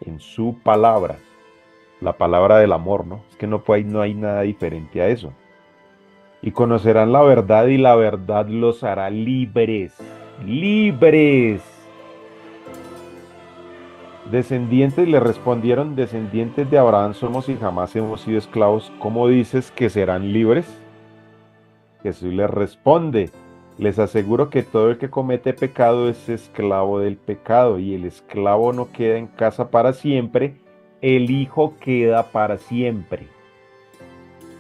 en su palabra, la palabra del amor, ¿no? Es que no hay nada diferente a eso. Y conocerán la verdad y la verdad los hará libres, libres. Descendientes le respondieron, descendientes de Abraham somos y jamás hemos sido esclavos. ¿Cómo dices que serán libres? Jesús les responde, les aseguro que todo el que comete pecado es esclavo del pecado y el esclavo no queda en casa para siempre, el hijo queda para siempre.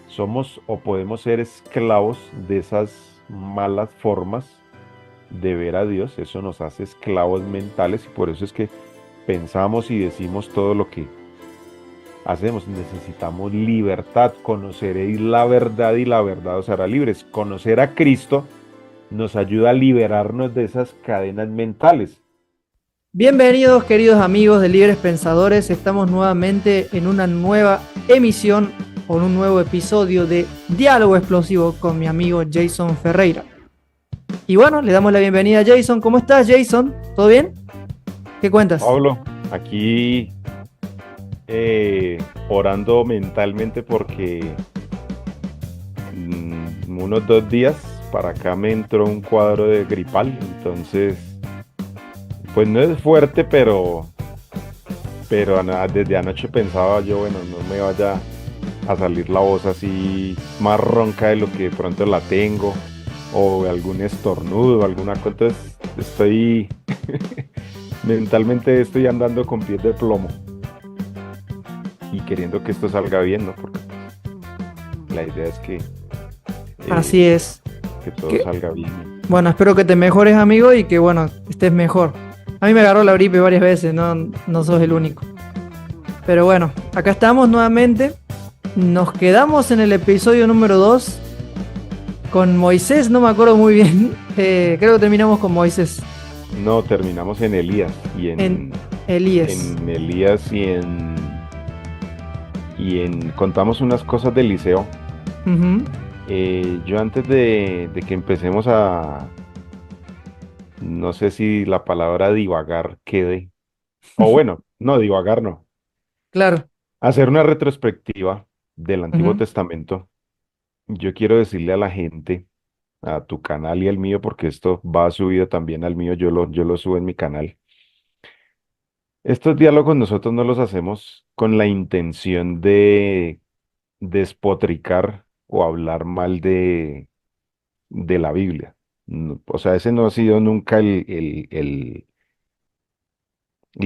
Somos o podemos ser esclavos de esas malas formas de ver a Dios, eso nos hace esclavos mentales y por eso es que pensamos y decimos todo lo que hacemos. Necesitamos libertad, conoceréis la verdad y la verdad os hará libres. Conocer a Cristo nos ayuda a liberarnos de esas cadenas mentales. Bienvenidos queridos amigos de Libres Pensadores, estamos nuevamente en una nueva emisión o en un nuevo episodio de Diálogo Explosivo con mi amigo Jason Ferreira. Y bueno, le damos la bienvenida a Jason. ¿Cómo estás, Jason? ¿Todo bien? ¿Qué cuentas? Pablo, aquí orando mentalmente porque unos 2 días para acá me entró un cuadro de gripal, entonces pues no es fuerte, pero desde anoche pensaba yo, bueno, no me vaya a salir la voz así más ronca de lo que de pronto la tengo, o algún estornudo, alguna cosa. Entonces estoy, mentalmente estoy andando con pies de plomo y queriendo que esto salga bien, ¿no? Porque la idea es Así eh, es. que todo Que, salga bien. bueno, espero que te mejores, amigo, y que bueno, estés mejor. A mí me agarró la gripe varias veces, no sos el único. Pero bueno, acá estamos nuevamente. Nos quedamos en el episodio número 2 con Moisés, no me acuerdo muy bien. Creo que terminamos con Moisés. No, terminamos en Elías y En Elías. en Elías contamos unas cosas del liceo. Ujú. Yo antes de que empecemos no sé si la palabra divagar quede, o bueno, no, divagar no, Claro. hacer una retrospectiva del Antiguo Ujú. Testamento. Yo quiero decirle a la gente, a tu canal y al mío, porque esto va subido también al mío, yo lo subo en mi canal. Estos diálogos nosotros no los hacemos con la intención de despotricar o hablar mal de la Biblia. O sea, ese no ha sido nunca y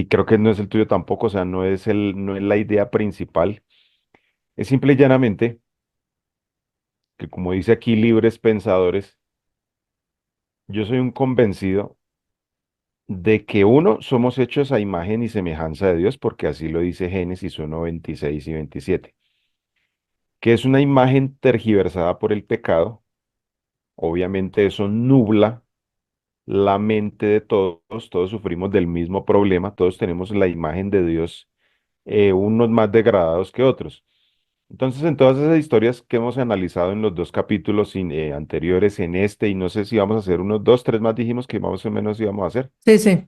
creo que no es el tuyo tampoco, o sea, no es la idea principal. Es simple y llanamente que, como dice aquí, libres pensadores, yo soy un convencido de que uno, somos hechos a imagen y semejanza de Dios, porque así lo dice Génesis 1:26 y 27, que es una imagen tergiversada por el pecado. Obviamente eso nubla la mente de todos, todos sufrimos del mismo problema, todos tenemos la imagen de Dios, unos más degradados que otros. Entonces, en todas esas historias que hemos analizado en los dos capítulos anteriores, en este, y no sé si vamos a hacer unos dos, tres más, dijimos que más o menos íbamos a hacer. Sí, sí.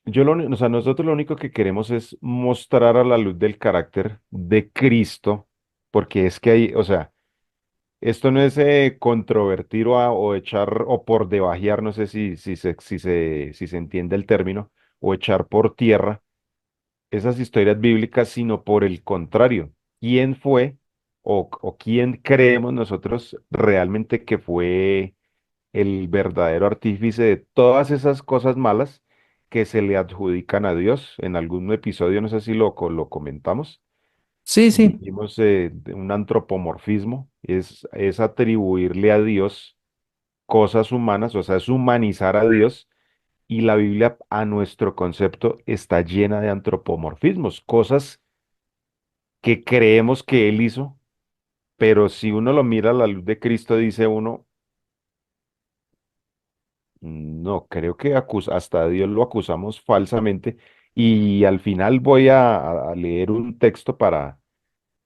O sea, nosotros lo único que queremos es mostrar a la luz del carácter de Cristo, porque es que hay, o sea, esto no es controvertir o echar o por debajear, no sé si se entiende el término, o echar por tierra esas historias bíblicas, sino por el contrario, ¿quién fue o quién creemos nosotros realmente que fue el verdadero artífice de todas esas cosas malas que se le adjudican a Dios? En algún episodio, no sé si lo comentamos, Sí, sí. dijimos de un antropomorfismo, es atribuirle a Dios cosas humanas, o sea, es humanizar a Dios, y la Biblia, a nuestro concepto, está llena de antropomorfismos, cosas que creemos que Él hizo, pero si uno lo mira a la luz de Cristo, dice uno, no, creo que hasta a Dios lo acusamos falsamente, y al final voy a leer un texto para,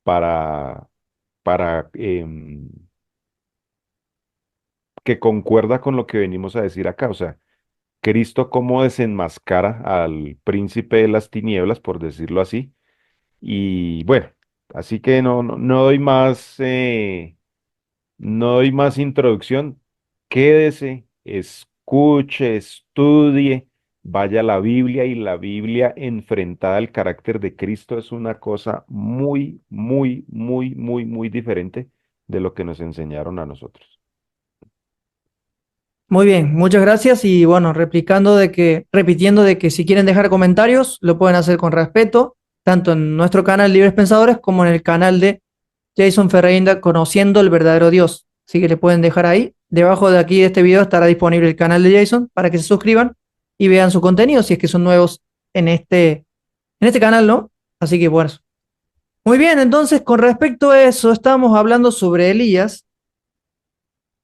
para que concuerda con lo que venimos a decir acá. O sea, Cristo cómo desenmascara al príncipe de las tinieblas, por decirlo así. Y bueno, así que no doy más, no doy más introducción. Quédese, escuche, estudie, vaya a la Biblia y la Biblia enfrentada al carácter de Cristo es una cosa muy, muy, muy, muy, muy diferente de lo que nos enseñaron a nosotros. Muy bien, muchas gracias y bueno, repitiendo de que si quieren dejar comentarios, lo pueden hacer con respeto, tanto en nuestro canal Libres Pensadores como en el canal de Jason Ferreira, Conociendo el Verdadero Dios. Así que le pueden dejar ahí. Debajo de aquí de este video estará disponible el canal de Jason para que se suscriban y vean su contenido si es que son nuevos en este canal, ¿no? Así que bueno. Muy bien, entonces con respecto a eso, estamos hablando sobre Elías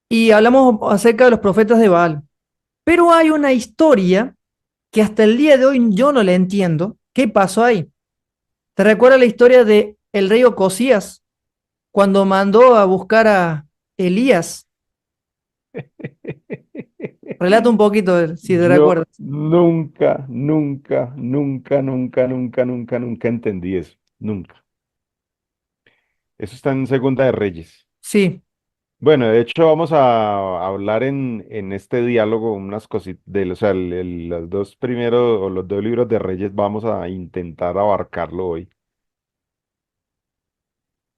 y hablamos acerca de los profetas de Baal. Pero hay una historia que hasta el día de hoy yo no la entiendo. ¿Qué pasó ahí? ¿Te recuerda la historia de el rey Ocosías cuando mandó a buscar a Elías? Relata un poquito, si te Yo recuerdas. nunca, nunca, nunca, nunca, nunca, nunca, nunca entendí eso. Nunca. Eso está en Segunda de Reyes. Sí, Bueno, de hecho vamos a hablar en este diálogo unas cositas o sea, los dos primeros o los dos libros de Reyes vamos a intentar abarcarlo hoy.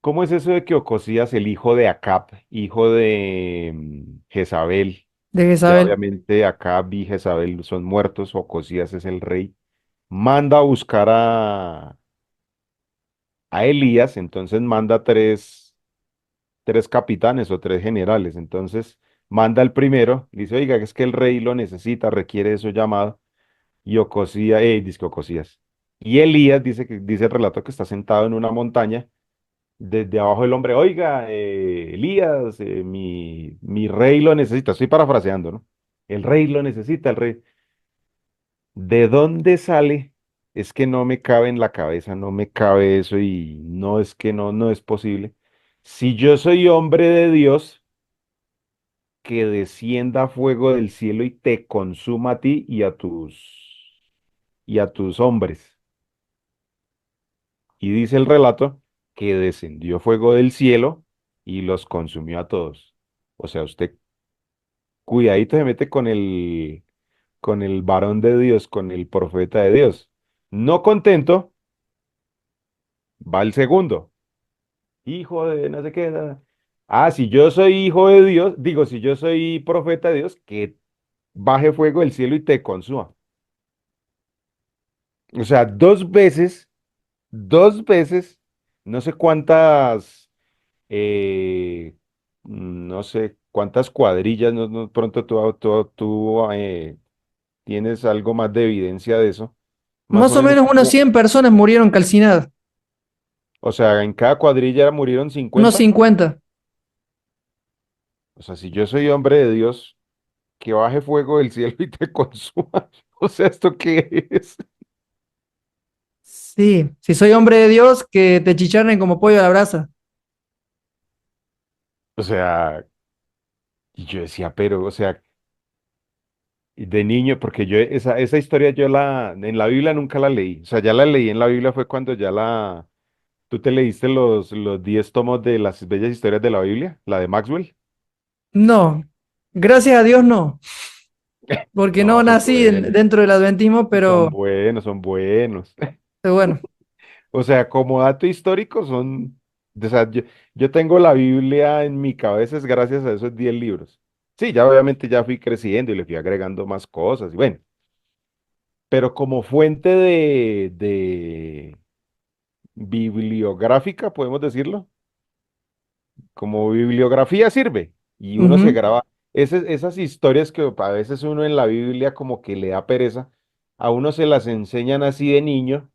¿Cómo es eso de que Ocosías, el hijo de Acab, hijo de Jezabel, de ya Jezabel. obviamente Acab y Jezabel son muertos, Ocosías es el rey, manda a buscar a Elías, entonces manda tres capitanes o tres generales. Entonces manda al primero, dice, oiga, es que el rey lo necesita, requiere de su llamado. Y Ocosías, dice que Ocosías. Y Elías dice el relato que está sentado en una montaña, desde abajo el hombre, oiga, Elías, mi rey lo necesita. Estoy parafraseando, ¿no? El rey lo necesita, el rey. ¿De dónde sale? Es que no me cabe en la cabeza, no me cabe eso y no es que no es posible. Si yo soy hombre de Dios, que descienda fuego del cielo y te consuma a ti y a tus hombres. Y dice el relato que descendió fuego del cielo y los consumió a todos. O sea, usted cuidadito se mete con el varón de Dios, con el profeta de Dios. No contento, va el segundo, hijo de no sé qué. Si yo soy hijo de Dios, digo, si yo soy profeta de Dios, que baje fuego del cielo y te consuma. O sea, dos veces, no sé cuántas, no sé cuántas cuadrillas, pronto tú tienes algo más de evidencia de eso, más Más o o menos menos unas como, 100 personas murieron calcinadas. o sea, en cada cuadrilla murieron Unos 50. 50. O sea, si yo soy hombre de Dios, que baje fuego del cielo y te consuma. O sea, ¿esto qué es? Sí, si soy hombre de Dios, que te chicharren como pollo a la brasa. O sea, y yo decía, pero, o sea, y de niño, porque yo esa historia en la Biblia nunca la leí. O sea, ya la leí en la Biblia fue cuando tú te leíste los 10 tomos de las bellas historias de la Biblia, la de Maxwell. No, gracias a Dios no, porque No, no son nací buenos, dentro del adventismo, son buenos, son buenos. pero bueno. O sea, como dato histórico o sea, yo tengo la Biblia en mi cabeza es gracias a esos 10 libros. Sí, ya obviamente ya fui creciendo y le fui agregando más cosas, y bueno, pero como fuente de bibliográfica, podemos decirlo, como bibliografía sirve y uno se Ujú. graba esas historias que a veces uno en la Biblia como que le da pereza, a uno se las enseñan así de niño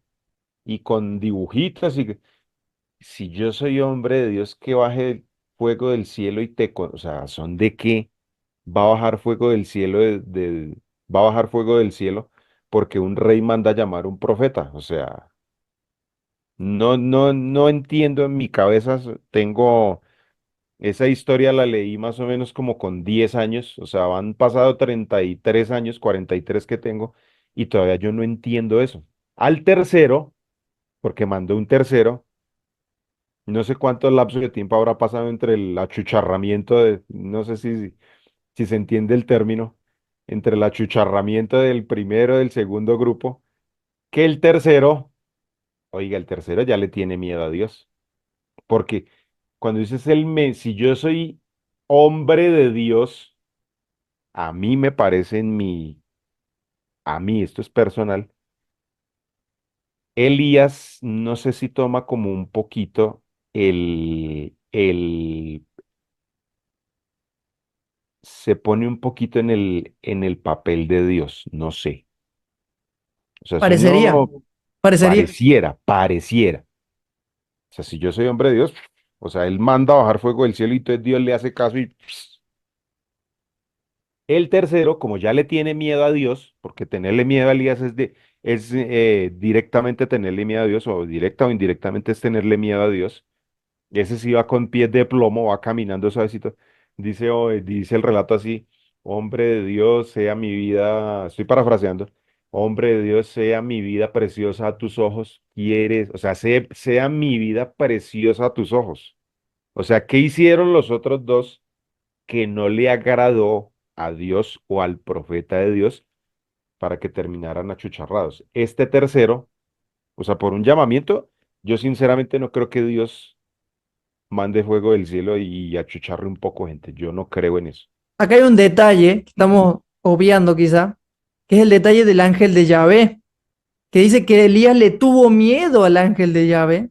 y con dibujitos y si yo soy hombre de Dios que baje el fuego del cielo y o sea, ¿son de qué? Va a bajar fuego del cielo va a bajar fuego del cielo porque un rey manda a llamar un profeta, o sea, no entiendo en mi cabeza, tengo Esa historia la leí más o menos como con 10 años, o sea, han pasado 33 años, 43 que tengo, y todavía yo no entiendo eso. Al tercero, porque mandó un tercero, no sé cuánto lapso de tiempo habrá pasado entre el achucharramiento de, no sé si se entiende el término, entre el achucharramiento del primero, del segundo grupo, que el tercero, oiga, el tercero ya le tiene miedo a Dios. Porque cuando dices si yo soy hombre de Dios, a mí me parece a mí, esto es personal, Elías, no sé si toma como un poquito se pone un poquito en el papel de Dios, no sé. O sea, eso Parecería, no parecería. pareciera. O sea, si yo soy hombre de Dios, o sea, él manda a bajar fuego del cielo y entonces Dios le hace caso y el tercero, como ya le tiene miedo a Dios, porque tenerle miedo a Elías es directamente tenerle miedo a Dios, o directa o indirectamente es tenerle miedo a Dios. Ese sí va con pies de plomo, va caminando suavecito. Dice el relato así, hombre de Dios, sea mi vida, estoy parafraseando, hombre de Dios, sea mi vida preciosa a tus ojos, quieres, o sea, sea mi vida preciosa a tus ojos. O sea, ¿qué hicieron los otros dos que no le agradó a Dios o al profeta de Dios para que terminaran achucharrados? Este tercero, o sea, por un llamamiento, yo sinceramente no creo que Dios mande fuego del cielo y achucharre un poco gente. Yo no creo en eso. Acá hay un detalle que estamos obviando quizá, que es el detalle del ángel de Yahvé, que dice que Elías le tuvo miedo al ángel de Yahvé.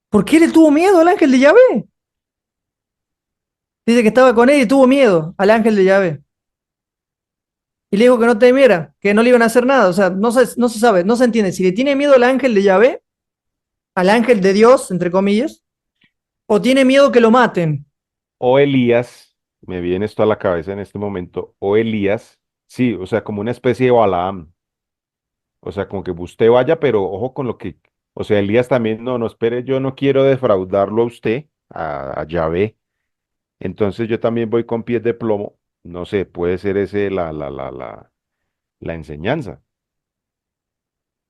¿Por qué le tuvo miedo al ángel de Yahvé? Dice que estaba con él y tuvo miedo al ángel de Yahvé. Y le dijo que no temiera, que no le iban a hacer nada. O sea, no se sabe, no se entiende si le tiene miedo al ángel de Yahvé, al ángel de Dios, entre comillas, o tiene miedo que lo maten. O Elías, me viene esto a la cabeza en este momento, o Elías, sí, o sea, como una especie de Balaam. O sea, como que usted vaya, pero ojo con lo que, o sea, Elías también, no, no espere, yo no quiero defraudarlo a usted, a Yahvé. Entonces yo también voy con pies de plomo. No sé, puede ser ese la enseñanza.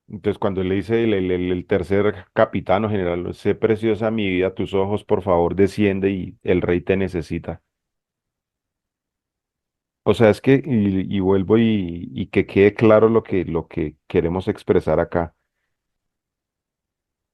Entonces, cuando le dice el tercer capitán o general, sé preciosa mi vida, tus ojos, por favor, desciende y el rey te necesita. O sea, es que, y vuelvo y que quede claro lo que queremos expresar acá.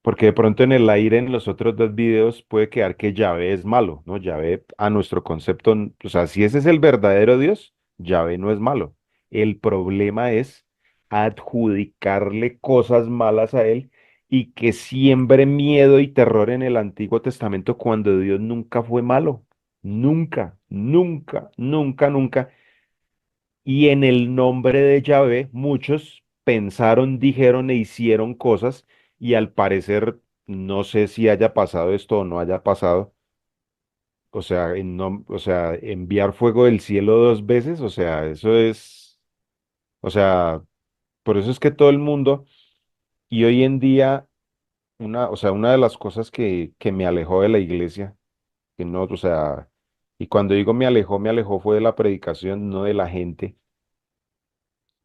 Porque de pronto en el aire, en los otros dos videos, puede quedar que Yahvé es malo, ¿no? Yahvé, a nuestro concepto, o sea, si ese es el verdadero Dios, Yahvé no es malo. El problema es adjudicarle cosas malas a él y que siembre miedo y terror en el Antiguo Testamento cuando Dios nunca fue malo. Nunca, nunca, nunca, nunca. Y en el nombre de Yahvé, muchos pensaron, dijeron e hicieron cosas y al parecer, no sé si haya pasado esto o no haya pasado. O sea, o sea, enviar fuego del cielo dos veces, o sea, eso es, o sea, por eso es que todo el mundo, y hoy en día, o sea, una de las cosas que me alejó de la iglesia, que no, o sea, y cuando digo me alejó fue de la predicación, no de la gente.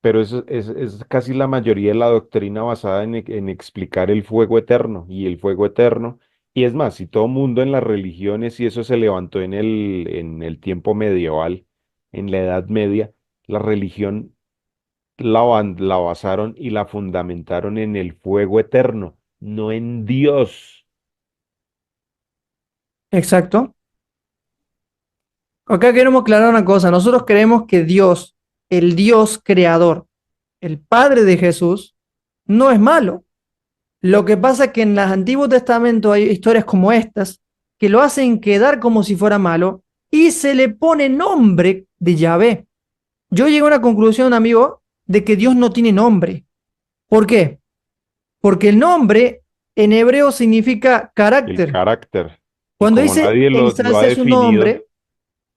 Pero eso es casi la mayoría de la doctrina basada en explicar el fuego eterno y el fuego eterno. Y es más, si todo mundo en las religiones y eso se levantó en el tiempo medieval, en la Edad Media, la religión la basaron y la fundamentaron en el fuego eterno, no en Dios. Exacto. Acá queremos aclarar una cosa. Nosotros creemos que Dios, el Dios creador, el Padre de Jesús, no es malo. Lo que pasa es que en el Antiguo Testamento hay historias como estas que lo hacen quedar como si fuera malo y se le pone nombre de Yahvé. Yo llegué a una conclusión, amigo, de que Dios no tiene nombre. ¿Por qué? Porque el nombre en hebreo significa El carácter. carácter. Y Cuando como dice nadie lo ha ensalza su definido, nombre,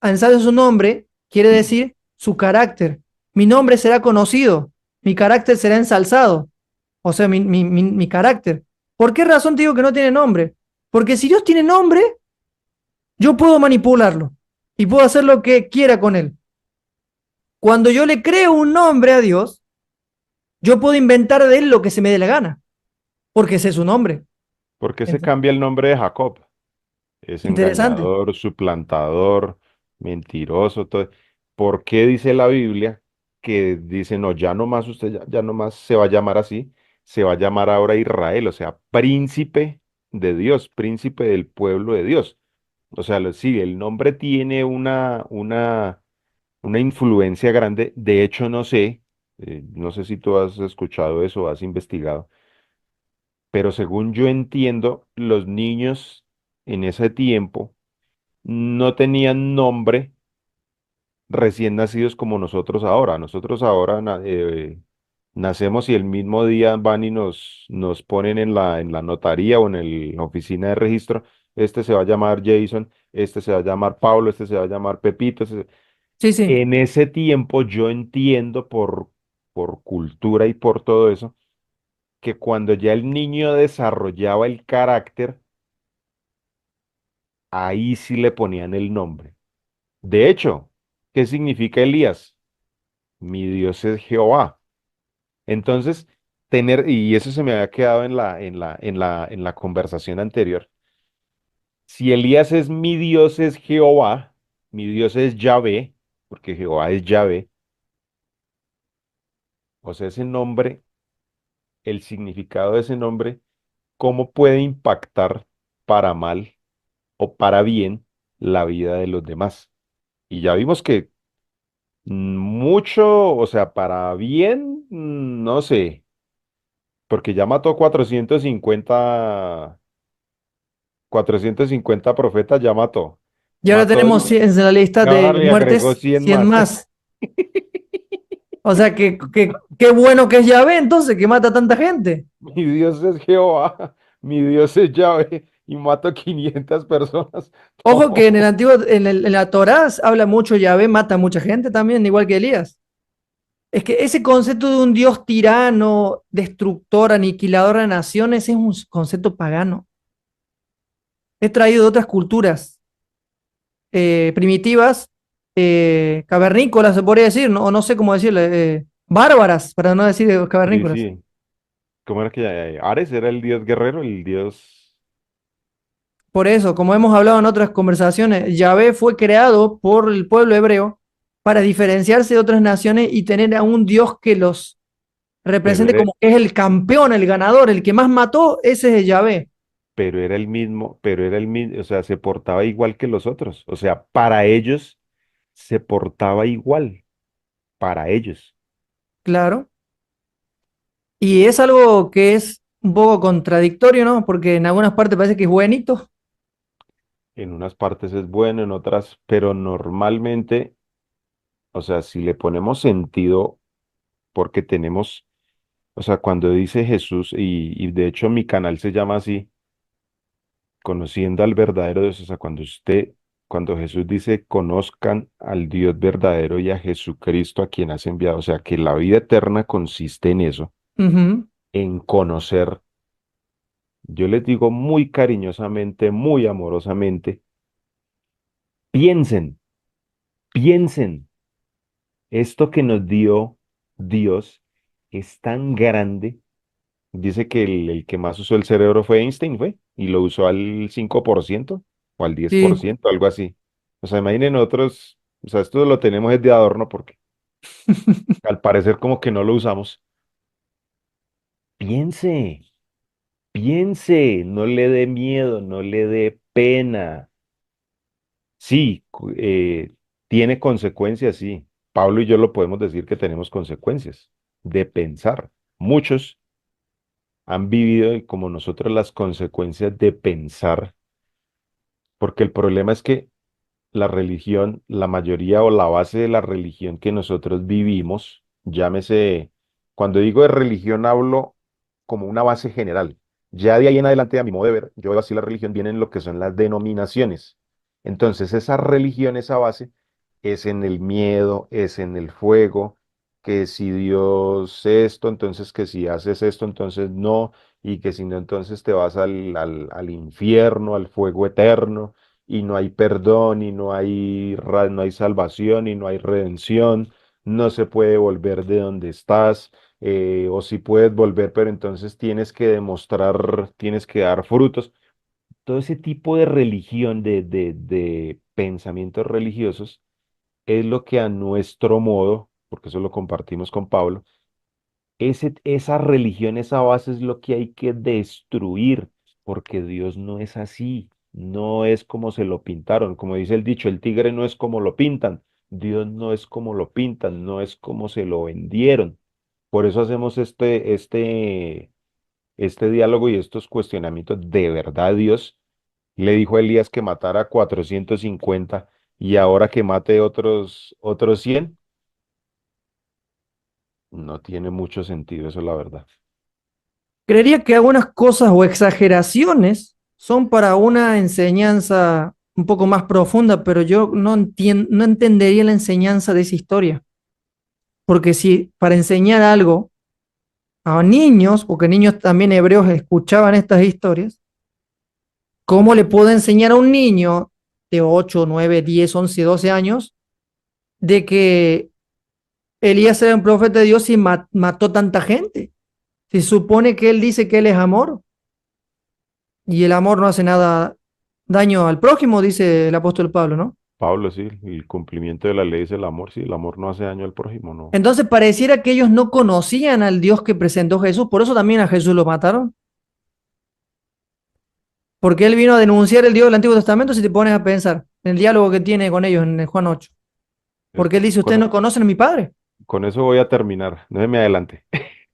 ensalza su nombre quiere decir su carácter. Mi nombre será conocido, mi carácter será ensalzado. O sea, mi carácter. ¿Por qué razón te digo que no tiene nombre? Porque si Dios tiene nombre, Yo puedo manipularlo y puedo hacer lo que quiera con él. Cuando yo le creo un nombre a Dios, yo puedo inventar de él lo que se me dé la gana, porque ese es su nombre. ¿Por qué se Entonces, cambia el nombre de Jacob? Es interesante. engañador, suplantador, mentiroso, todo. ¿Por qué dice la Biblia que dice, no, ya no más usted, ya no más se va a llamar así, se va a llamar ahora Israel, o sea, príncipe de Dios, príncipe del pueblo de Dios? O sea, sí, el nombre tiene una influencia grande. De hecho, no sé, no sé si tú has escuchado eso o has investigado, pero según yo entiendo, los niños en ese tiempo no tenían nombre recién nacidos como nosotros ahora. Nosotros ahora nacemos y el mismo día van y nos ponen en la notaría o en la oficina de registro. Este se va a llamar Jason, este se va a llamar Pablo, este se va a llamar Pepito. Sí, sí. En ese tiempo yo entiendo por cultura y por todo eso, que cuando ya el niño desarrollaba el carácter, ahí sí le ponían el nombre. De hecho, ¿qué significa Elías? Mi Dios es Jehová. Entonces, y eso se me había quedado en la conversación anterior, si Elías es mi Dios es Jehová, mi Dios es Yahvé, porque Jehová es Yahvé, o sea, ese nombre, el significado de ese nombre, ¿cómo puede impactar para mal o para bien la vida de los demás? Y ya vimos que mucho, o sea, para bien, no sé, porque ya mató 450 profetas, ya mató. Y ahora tenemos en la lista Y ahora de le agregó muertes 100 100 más. más. O sea, que qué bueno que es Yahvé entonces, que mata a tanta gente. Mi Dios es Jehová, mi Dios es Yahvé, y mato 500 personas. Ojo que en el No. antiguo, en la Torá habla mucho Yahvé, mata a mucha gente también, igual que Elías. Es que ese concepto de un Dios tirano, destructor, aniquilador de naciones es un concepto pagano. Es traído de otras culturas primitivas, cavernícolas, se podría decir, ¿no? O no sé cómo decirle, bárbaras, para no decir Sí, cavernícolas. sí. ¿Cómo era que Ares era el dios guerrero, el dios Por eso, como hemos hablado en otras conversaciones, Yahvé fue creado por el pueblo hebreo para diferenciarse de otras naciones y tener a un Dios que los pero represente era, como que es el campeón, el ganador, el que más mató, ese es Yahvé. pero era el mismo, o sea, se portaba igual que los otros. O sea, para ellos se portaba igual, para ellos. Claro. Y es algo que es un poco contradictorio, ¿no? Porque en algunas partes parece que es buenito. En unas partes es bueno, en otras, pero normalmente, o sea, si le ponemos sentido, porque tenemos, o sea, cuando dice Jesús, y de hecho mi canal se llama así, conociendo al verdadero Dios, o sea, cuando Jesús dice, conozcan al Dios verdadero y a Jesucristo a quien has enviado, o sea, que la vida eterna consiste en eso, Ujú. en conocer. Yo les digo muy cariñosamente, muy amorosamente, piensen, piensen, esto que nos dio Dios es tan grande. Dice que el que más usó el cerebro fue Einstein, ¿fue? Y lo usó al 5% o al diez por Sí. ciento algo así. O sea, imaginen nosotros, o sea, esto lo tenemos es de adorno porque al parecer como que no lo usamos. Piense, piense, no le dé miedo, no le dé pena. Sí, tiene consecuencias, sí. Pablo y yo lo podemos decir que tenemos consecuencias de pensar. Muchos han vivido como nosotros las consecuencias de pensar, porque el problema es que la religión, la mayoría o la base de la religión que nosotros vivimos, llámese, cuando digo de religión hablo como una base general. Ya de ahí en adelante, a mi modo de ver, yo veo así la religión, vienen lo que son las denominaciones. Entonces, esa religión, esa base, es en el miedo, es en el fuego, que si Dios esto, entonces que si haces esto, entonces no, y que si no, entonces te vas al infierno, al fuego eterno y no hay perdón y no hay salvación y no hay redención, no se puede volver de donde estás, o si puedes volver, pero entonces tienes que demostrar, tienes que dar frutos. Todo ese tipo de religión, de pensamientos religiosos, es lo que a nuestro modo, porque eso lo compartimos con Pablo, esa religión, esa base es lo que hay que destruir, porque Dios no es así, no es como se lo pintaron. Como dice el dicho, el tigre no es como lo pintan, Dios no es como lo pintan, no es como se lo vendieron. Por eso hacemos este diálogo y estos cuestionamientos. ¿De verdad Dios le dijo a Elías que matara a 450 y ahora que mate otros 100? No tiene mucho sentido eso, la verdad. Creería que algunas cosas o exageraciones son para una enseñanza un poco más profunda, pero yo no entendería la enseñanza de esa historia. Porque si para enseñar algo a niños, o que niños también hebreos escuchaban estas historias, ¿cómo le puedo enseñar a un niño de 8 9 10 11 12 años de que Elías era un profeta de Dios y mató tanta gente? Se supone que él dice que él es amor y el amor no hace nada daño al prójimo, dice el apóstol Pablo, ¿no? Pablo, sí, el cumplimiento de la ley es el amor, sí, el amor no hace daño al prójimo, no. Entonces pareciera que ellos no conocían al Dios que presentó Jesús, por eso también a Jesús lo mataron, porque él vino a denunciar el Dios del Antiguo Testamento si te pones a pensar en el diálogo que tiene con ellos en el Juan 8, porque él dice, ustedes Con, no conocen a mi Padre. con eso voy a terminar, no se me adelante.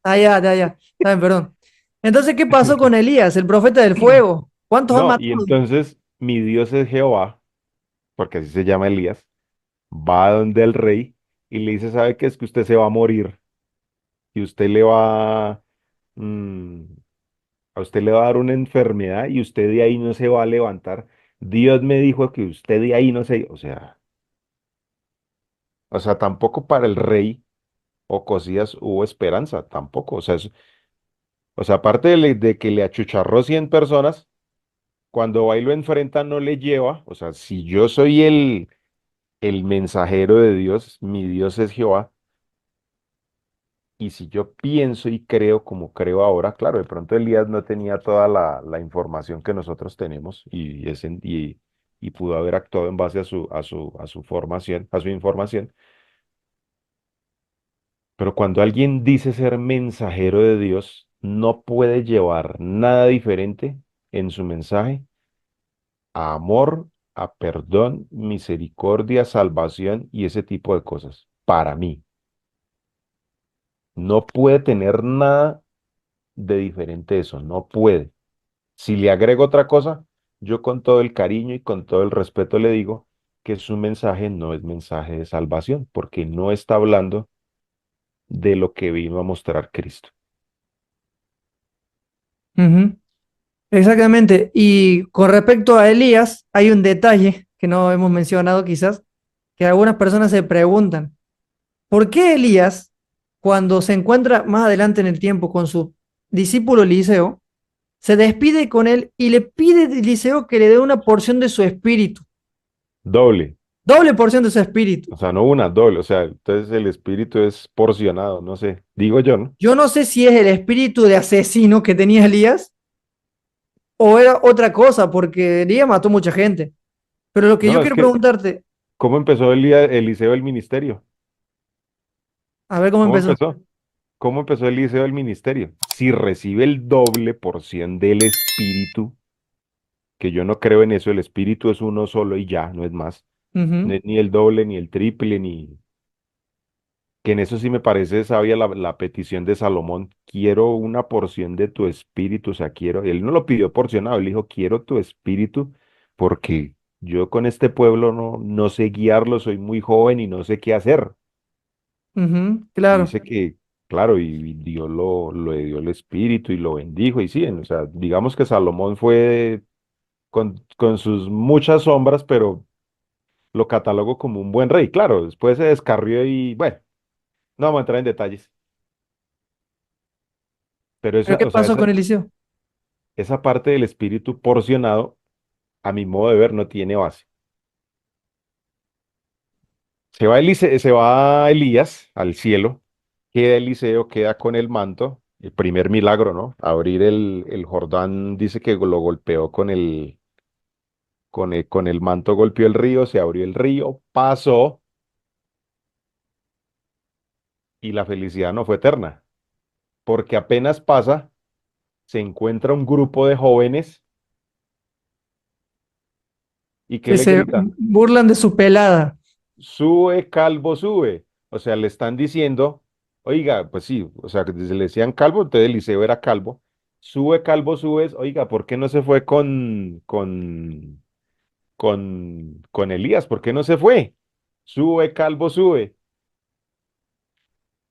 Ah, ya, ya, ya, está bien, perdón. Entonces, ¿qué pasó con Elías, el profeta del fuego? ¿Cuántos han No, y matado? entonces mi Dios es Jehová, porque así se llama Elías, va donde el rey y le dice, ¿sabe qué? Es que usted se va a morir y mm, a usted le va a dar una enfermedad y usted de ahí no se va a levantar. Dios me dijo que usted de ahí no se, o sea, tampoco para el rey Ocosías hubo esperanza, tampoco, o sea, aparte de que le achucharró 100 personas, cuando va y lo enfrenta no le lleva, o sea, si yo soy el mensajero de Dios, mi Dios es Jehová, y si yo pienso y creo como creo ahora, claro, de pronto Elías no tenía toda la información que nosotros tenemos y pudo haber actuado en base a su formación, a su información, pero cuando alguien dice ser mensajero de Dios, no puede llevar nada diferente en su mensaje a amor, a perdón, misericordia, salvación y ese tipo de cosas. Para mí, no puede tener nada de diferente eso, no puede. Si le agrego otra cosa, yo con todo el cariño y con todo el respeto le digo que su mensaje no es mensaje de salvación, porque no está hablando de lo que vino a mostrar Cristo. Ujú, exactamente. Y con respecto a Elías, hay un detalle que no hemos mencionado quizás, que algunas personas se preguntan, ¿por qué Elías, cuando se encuentra más adelante en el tiempo con su discípulo Eliseo, se despide con él y le pide a Eliseo que le dé una porción de su espíritu, Doble, doble porción de su espíritu? o sea, no una, doble, o sea, entonces el espíritu es porcionado, no sé, digo yo, ¿no? Yo no sé si es el espíritu de asesino que tenía Elías o era otra cosa, porque Elías mató mucha gente. Pero lo que No, yo no, es quiero que, preguntarte, ¿cómo empezó Eliseo el ministerio? a ver cómo ¿Cómo empezó. empezó? ¿Cómo empezó Eliseo el ministerio? Si recibe el doble porción del espíritu, que yo no creo en eso, el espíritu es uno solo y ya, no es más. No Ujú, es ni el doble, ni el triple, ni... Que en eso sí me parece sabia la petición de Salomón. Quiero una porción de tu espíritu, o sea, quiero... Él no lo pidió porcionado, él dijo, quiero tu espíritu, porque yo con este pueblo no sé guiarlo, soy muy joven y no sé qué hacer. ujú, Y claro. dice que, claro, y Dios le dio el espíritu y lo bendijo, y sí, o sea, digamos que Salomón fue con sus muchas sombras, pero lo catalogó como un buen rey. Claro, después se descarrió y bueno, no vamos a entrar en detalles, pero ¿Pero esa, qué o sea, pasó esa, con Eliseo? esa parte del espíritu porcionado a mi modo de ver, no tiene base. Se va Elías al cielo, queda Eliseo, queda con el manto, el primer milagro, ¿no? Abrir el Jordán, dice que lo golpeó con el manto, golpeó el río, se abrió el río, pasó y la felicidad no fue eterna, porque apenas pasa, se encuentra un grupo de jóvenes y ¿qué Que le se gritan? burlan de su pelada. Sube, calvo, sube. O sea, le están diciendo, oiga, pues sí, o sea, que se le decían calvo, entonces Eliseo era calvo. Sube, calvo, subes. Oiga, ¿por qué no se fue con Elías? ¿Por qué no se fue? Sube, calvo, sube.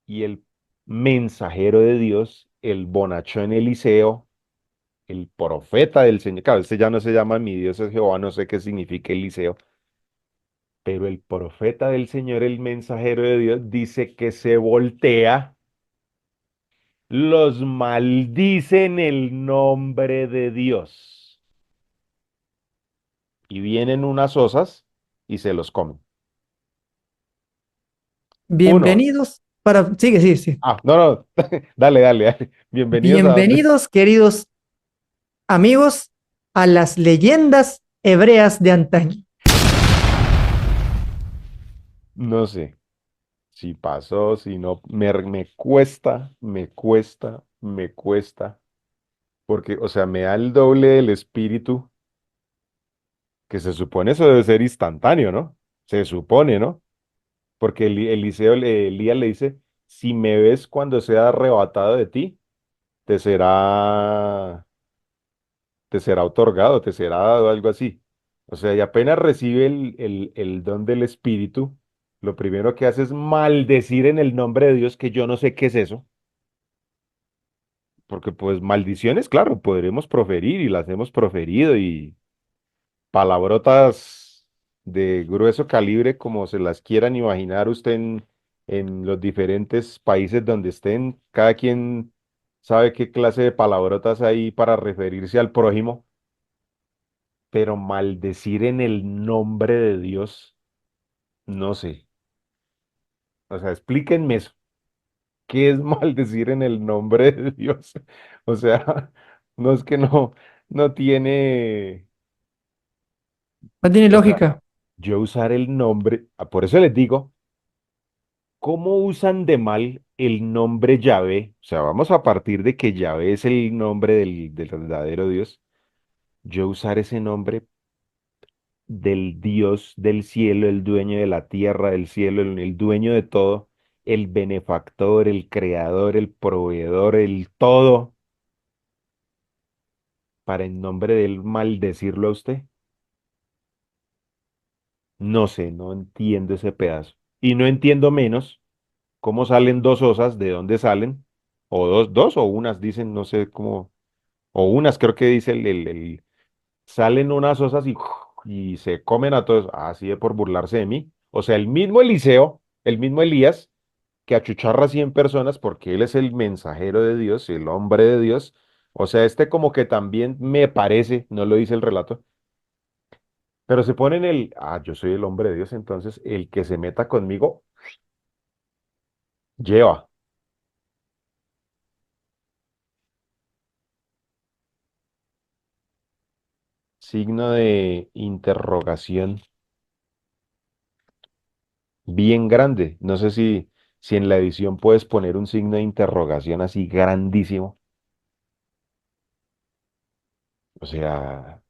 Y el mensajero de Dios, el bonachón Eliseo, el profeta del Señor, claro, este ya no se llama mi Dios es Jehová, no sé qué significa Eliseo, pero el profeta del Señor, el mensajero de Dios, dice que se voltea, los maldice en el nombre de Dios y vienen unas osas y se los comen. Uno, Bienvenidos para... Sigue, sí, sí. no, no, dale, dale, dale. Bienvenidos a donde, Bienvenidos, queridos amigos, a las leyendas hebreas de antaño. no sé si pasó, si no, me cuesta, me cuesta, porque, o sea, me da el doble del espíritu, que se supone eso debe ser instantáneo, ¿no? Se supone, ¿no? Porque Elías le dice, si me ves cuando sea arrebatado de ti, te será, te será otorgado, te será dado algo así. O sea, y apenas recibe el don del Espíritu, lo primero que hace es maldecir en el nombre de Dios, que yo no sé qué es eso, porque pues maldiciones, claro, podremos proferir y las hemos proferido y palabrotas de grueso calibre, como se las quieran imaginar usted en los diferentes países donde estén. Cada quien sabe qué clase de palabrotas hay para referirse al prójimo, pero maldecir en el nombre de Dios, no sé. O sea, explíquenme eso. ¿Qué es maldecir en el nombre de Dios? O sea, no es que no tiene, No tiene o sea, lógica. yo usar el nombre, por eso les digo. ¿Cómo usan de mal el nombre Yahvé? O sea, vamos a partir de que Yahvé es el nombre del verdadero Dios. Yo usar ese nombre del Dios del cielo, el dueño de la tierra, del cielo, el dueño de todo, el benefactor, el creador, el proveedor, el todo, para en nombre de él maldecirlo a usted. No sé, no entiendo ese pedazo. Y no entiendo menos cómo salen dos osas, de dónde salen, o dos o unas, dicen, no sé cómo. O unas, creo que dice salen unas osas y se comen a todos, así de por burlarse de mí. O sea, el mismo Eliseo, el mismo Elías, que achucharra a 100 personas porque él es el mensajero de Dios, el hombre de Dios. O sea, este como que también me parece, no lo dice el relato, pero se pone en yo soy el hombre de Dios, entonces el que se meta conmigo lleva signo de interrogación bien grande. No sé si en la edición puedes poner un signo de interrogación así grandísimo. O sea,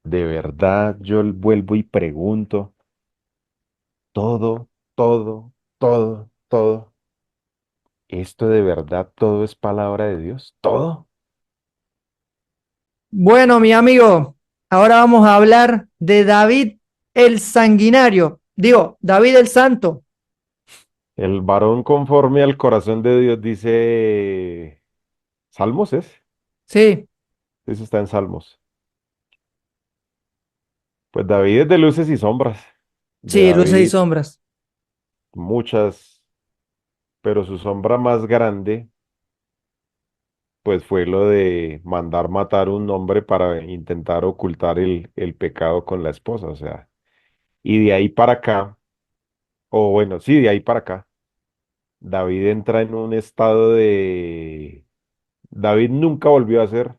de verdad yo vuelvo y pregunto, todo, todo. ¿Esto de verdad todo es palabra de Dios? ¿Todo? Bueno, mi amigo, ahora vamos a hablar de David el Sanguinario. Digo, David el Santo. El varón conforme al corazón de Dios dice Salmos, ¿es? Sí, Eso está en Salmos. Pues David es de luces y sombras. De sí, luces y David, sombras. muchas, pero su sombra más grande pues fue lo de mandar matar un hombre para intentar ocultar el pecado con la esposa, o sea, y de ahí para acá, o bueno, sí, de ahí para acá, David entra en un estado de... David nunca volvió a ser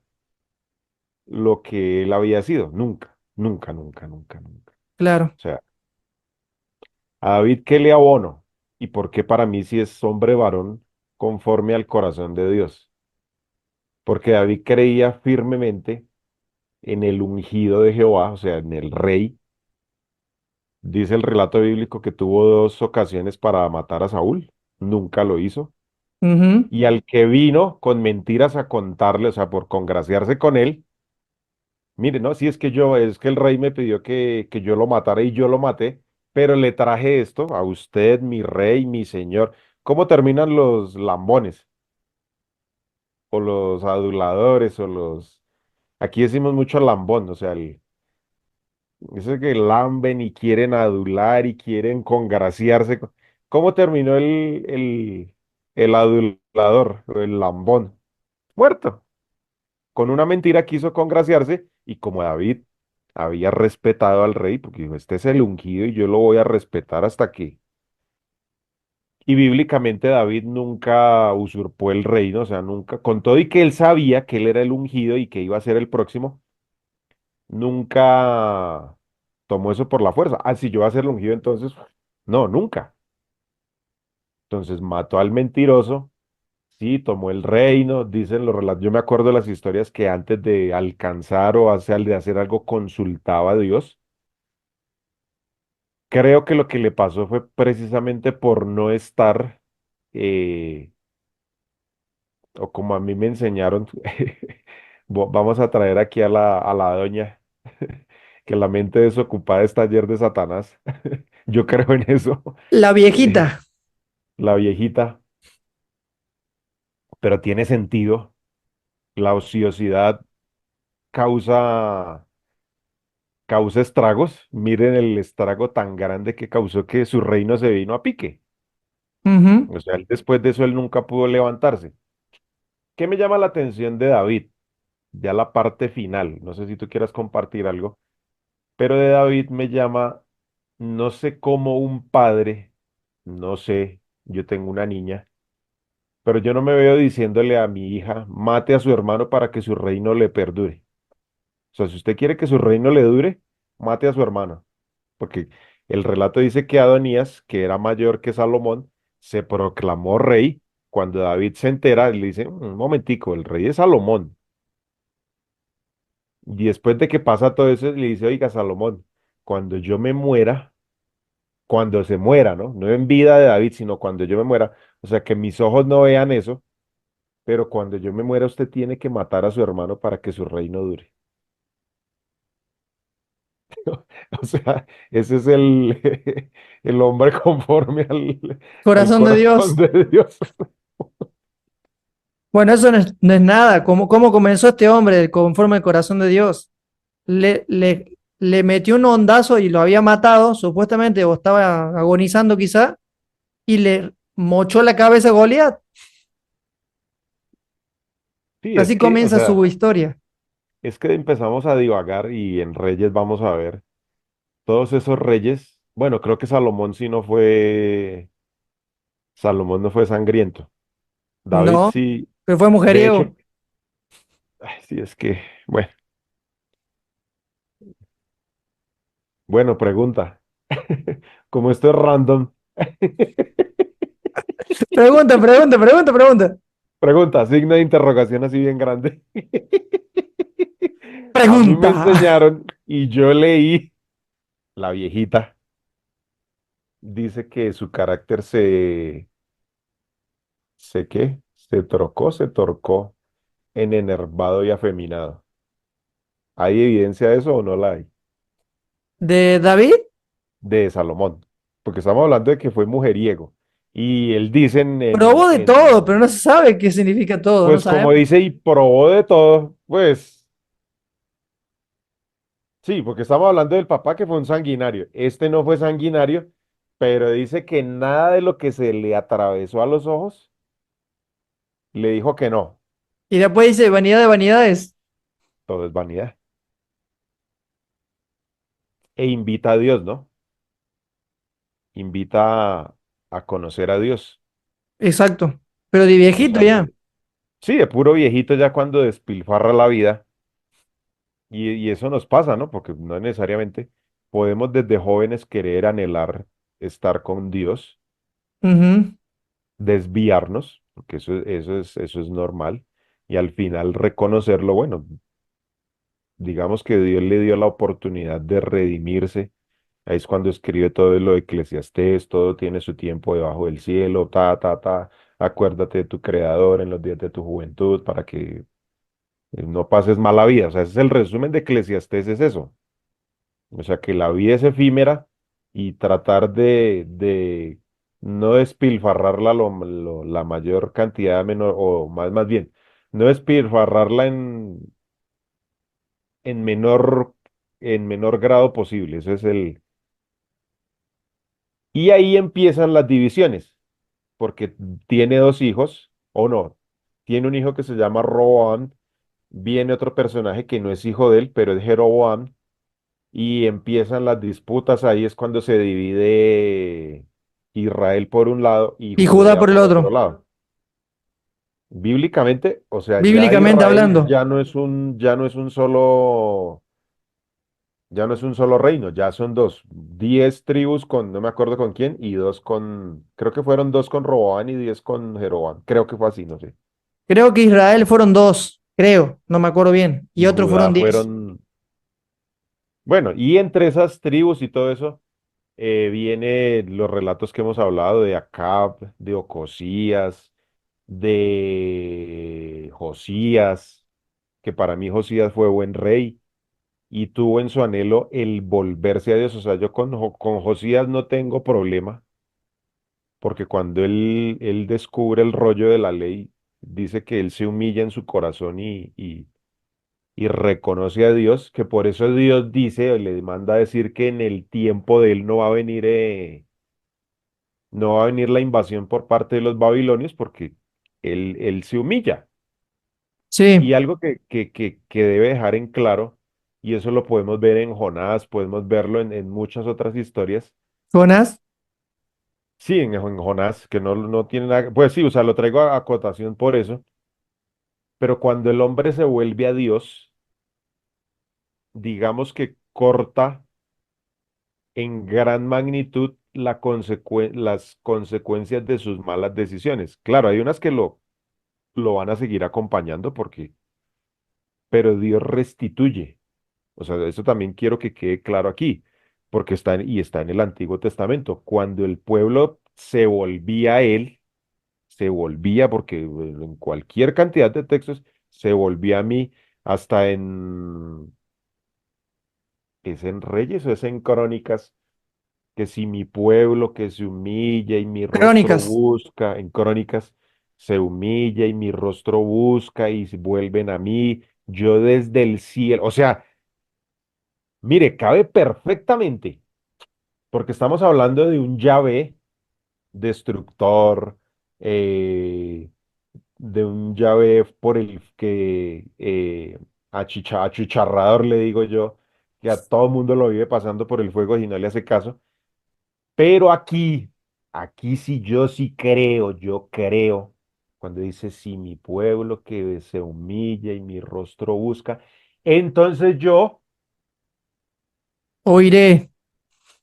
lo que él había sido, nunca, nunca, nunca, nunca, nunca. Claro. O sea, a David, ¿qué le abono? ¿Y por qué para mí si es hombre varón conforme al corazón de Dios? Porque David creía firmemente en el ungido de Jehová, o sea, en el rey. Dice el relato bíblico que tuvo dos ocasiones para matar a Saúl, nunca lo hizo. Ujú, Y al que vino con mentiras a contarle, o sea, por congraciarse con él, mire, no, si es que yo, es que el rey me pidió que yo lo matara y yo lo maté, pero le traje esto a usted, mi rey, mi señor. ¿Cómo terminan los lambones? O los aduladores, o los... Aquí decimos mucho lambón, o sea, eso que lamben y quieren adular y quieren congraciarse. ¿Cómo terminó el adulador, o el lambón? Muerto. Con una mentira quiso congraciarse y como David había respetado al rey, porque dijo, este es el ungido y yo lo voy a respetar hasta que... Y bíblicamente David nunca usurpó el reino, o sea, nunca, con todo y que él sabía que él era el ungido y que iba a ser el próximo, nunca tomó eso por la fuerza. Ah, si yo voy a ser el ungido, entonces, no, nunca. Entonces mató al mentiroso. Sí, tomó el reino, dicen los relatos. Yo me acuerdo de las historias que antes de alcanzar o de hacer algo consultaba a Dios. Creo que lo que le pasó fue precisamente por no estar, eh, o como a mí me enseñaron, vamos a traer aquí a la doña, que la mente desocupada es taller de Satanás. Yo creo en eso. la Eh, viejita. la viejita, pero tiene sentido. La ociosidad causa causa estragos. Miren el estrago tan grande que causó que su reino se vino a pique. Ujú. O sea, después de eso él nunca pudo levantarse. ¿Qué me llama la atención de David? Ya la parte final. No sé si tú quieras compartir algo, pero de David me llama, no sé cómo un padre, no sé, yo tengo una niña, pero yo no me veo diciéndole a mi hija, mate a su hermano para que su reino le perdure. O sea, si usted quiere que su reino le dure, mate a su hermano. Porque el relato dice que Adonías, que era mayor que Salomón, se proclamó rey. Cuando David se entera, le dice, un momentico, el rey es Salomón. Y después de que pasa todo eso, le dice, oiga, Salomón, cuando yo me muera, cuando se muera, ¿no? No en vida de David, sino cuando yo me muera, o sea, que mis ojos no vean eso, pero cuando yo me muera, usted tiene que matar a su hermano para que su reino dure. O sea, ese es el hombre conforme al Corazón de corazón Dios. de Dios. Bueno, eso no es nada. ¿Cómo comenzó este hombre conforme al corazón de Dios? Le metió un ondazo y lo había matado, supuestamente, o estaba agonizando quizá, y le mochó la cabeza a Goliat. Sí, es Así que, o comienza sea, su historia. es que empezamos a divagar y en Reyes vamos a ver todos esos reyes. Bueno, creo que Salomón no fue sangriento. David No, sí, que fue de hecho, mujeriego. ay, sí, es que, bueno, bueno, pregunta. Como esto es random, Pregunta, pregunta, pregunta, pregunta. pregunta, signo de interrogación así bien grande. A mí me Pregunta. enseñaron y yo leí, la viejita dice que su carácter se torcó en enervado y afeminado. ¿Hay evidencia de eso o no la hay? ¿De David? De Salomón, porque estamos hablando de que fue mujeriego. Y él dice Probó de todo, pero no se sabe qué significa todo, no pues como sabemos. dice, y probó de todo, pues sí, porque estamos hablando del papá que fue un sanguinario. Este no fue sanguinario, pero dice que nada de lo que se le atravesó a los ojos le dijo que no. Y después dice vanidad de vanidades. Todo es vanidad. E invita a Dios, ¿no? Invita a conocer a Dios. Exacto. Pero de O viejito sea, ya. sí, de puro viejito ya cuando despilfarra la vida. Y eso nos pasa, ¿no? Porque no necesariamente podemos desde jóvenes querer anhelar estar con Dios, Ujú. desviarnos, porque eso es normal, y al final reconocerlo, bueno, digamos que Dios le dio la oportunidad de redimirse. Ahí es cuando escribe todo lo de Eclesiastés, todo tiene su tiempo debajo del cielo, ta, ta, ta. Acuérdate de tu Creador en los días de tu juventud para que no pases mala vida. O sea, ese es el resumen de Eclesiastés, es eso. O sea, que la vida es efímera y tratar de no despilfarrarla la mayor cantidad, menor, o más bien, no despilfarrarla en menor, en menor grado posible. Ese es el. Y ahí empiezan las divisiones, porque tiene dos hijos, o no, tiene un hijo que se llama Roboam, viene otro personaje que no es hijo de él, pero es Jeroboam, y empiezan las disputas, ahí es cuando se divide Israel por un lado y Y Judá Judea por el por otro otro. lado. Bíblicamente, o sea, ya Bíblicamente Israel hablando. ya no es un solo reino, ya son dos, 10 tribus con, no me acuerdo con quién, y dos con, creo que fueron dos con Roboán y 10 con Jeroboam, creo que fue así, no sé. Creo que Israel fueron dos, creo, no me acuerdo bien. Y Y otros Judá fueron 10. fueron, bueno, y entre esas tribus y todo eso, viene los relatos que hemos hablado de Acab, de Ocosías, de Josías, que para mí Josías fue buen rey y tuvo en su anhelo el volverse a Dios. O sea, yo con Josías no tengo problema, porque cuando él descubre el rollo de la ley, dice que él se humilla en su corazón y reconoce a Dios, que por eso Dios dice, le manda a decir que en el tiempo de él no va a venir la invasión por parte de los babilonios, porque él se humilla. Y Sí. algo que debe dejar en claro, y eso lo podemos ver en Jonás, podemos verlo en muchas otras historias. Jonás. Sí, en Jonás, que no tiene nada, pues sí, o sea, lo traigo a acotación por eso, pero cuando el hombre se vuelve a Dios, digamos que corta en gran magnitud las consecuencias de sus malas decisiones. Claro, hay unas que lo van a seguir acompañando pero Dios restituye. O sea, eso también quiero que quede claro aquí, porque está en el Antiguo Testamento. Cuando el pueblo se volvía a él, se volvía, porque en cualquier cantidad de textos, se volvía a mí, hasta ¿es en Reyes o es en Crónicas? Que si mi pueblo que se humilla y mi rostro Crónicas. busca, en Crónicas, se humilla y mi rostro busca y se vuelven a mí, yo desde el cielo, o sea, mire, cabe perfectamente, porque estamos hablando de un Yahvé destructor, eh, de un Yahvé por el que achucharrador, le digo yo, que a todo mundo lo vive pasando por el fuego y no le hace caso. Pero aquí sí yo sí creo, yo creo, cuando dice, si mi pueblo que se humilla y mi rostro busca, entonces yo Oiré.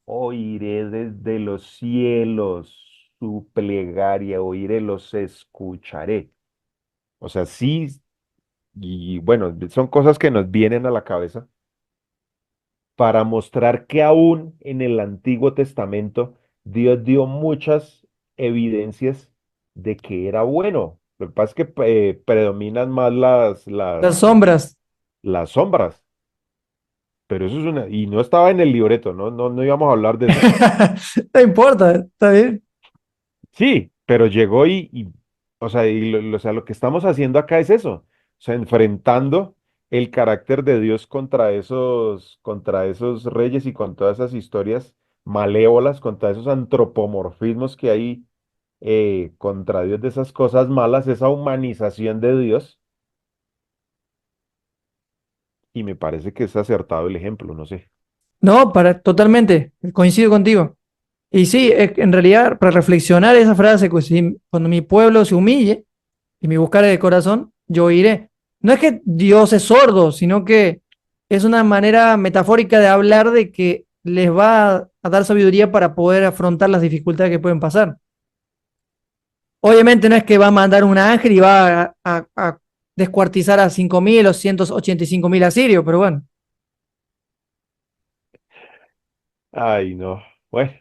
oiré desde los cielos su plegaria, oiré, los escucharé. O sea, sí, y bueno, son cosas que nos vienen a la cabeza para mostrar que aún en el Antiguo Testamento Dios dio muchas evidencias de que era bueno. Lo que pasa es que predominan más Las sombras. las sombras, pero eso es y no estaba en el libreto, no íbamos a hablar de eso. No importa, está bien. Sí, pero llegó o sea, o sea, lo que estamos haciendo acá es eso, o sea, enfrentando el carácter de Dios contra esos reyes y con todas esas historias malévolas, contra esos antropomorfismos que hay contra Dios, de esas cosas malas, esa humanización de Dios, y me parece que es acertado el ejemplo, no sé. No, totalmente, coincido contigo. Y sí, en realidad, para reflexionar esa frase, pues, cuando mi pueblo se humille y me buscare de corazón, yo iré. No es que Dios es sordo, sino que es una manera metafórica de hablar de que les va a dar sabiduría para poder afrontar las dificultades que pueden pasar. Obviamente no es que va a mandar un ángel y va a descuartizar a 5.000 o 185.000 asirios, pero bueno, Ay, no. Bueno,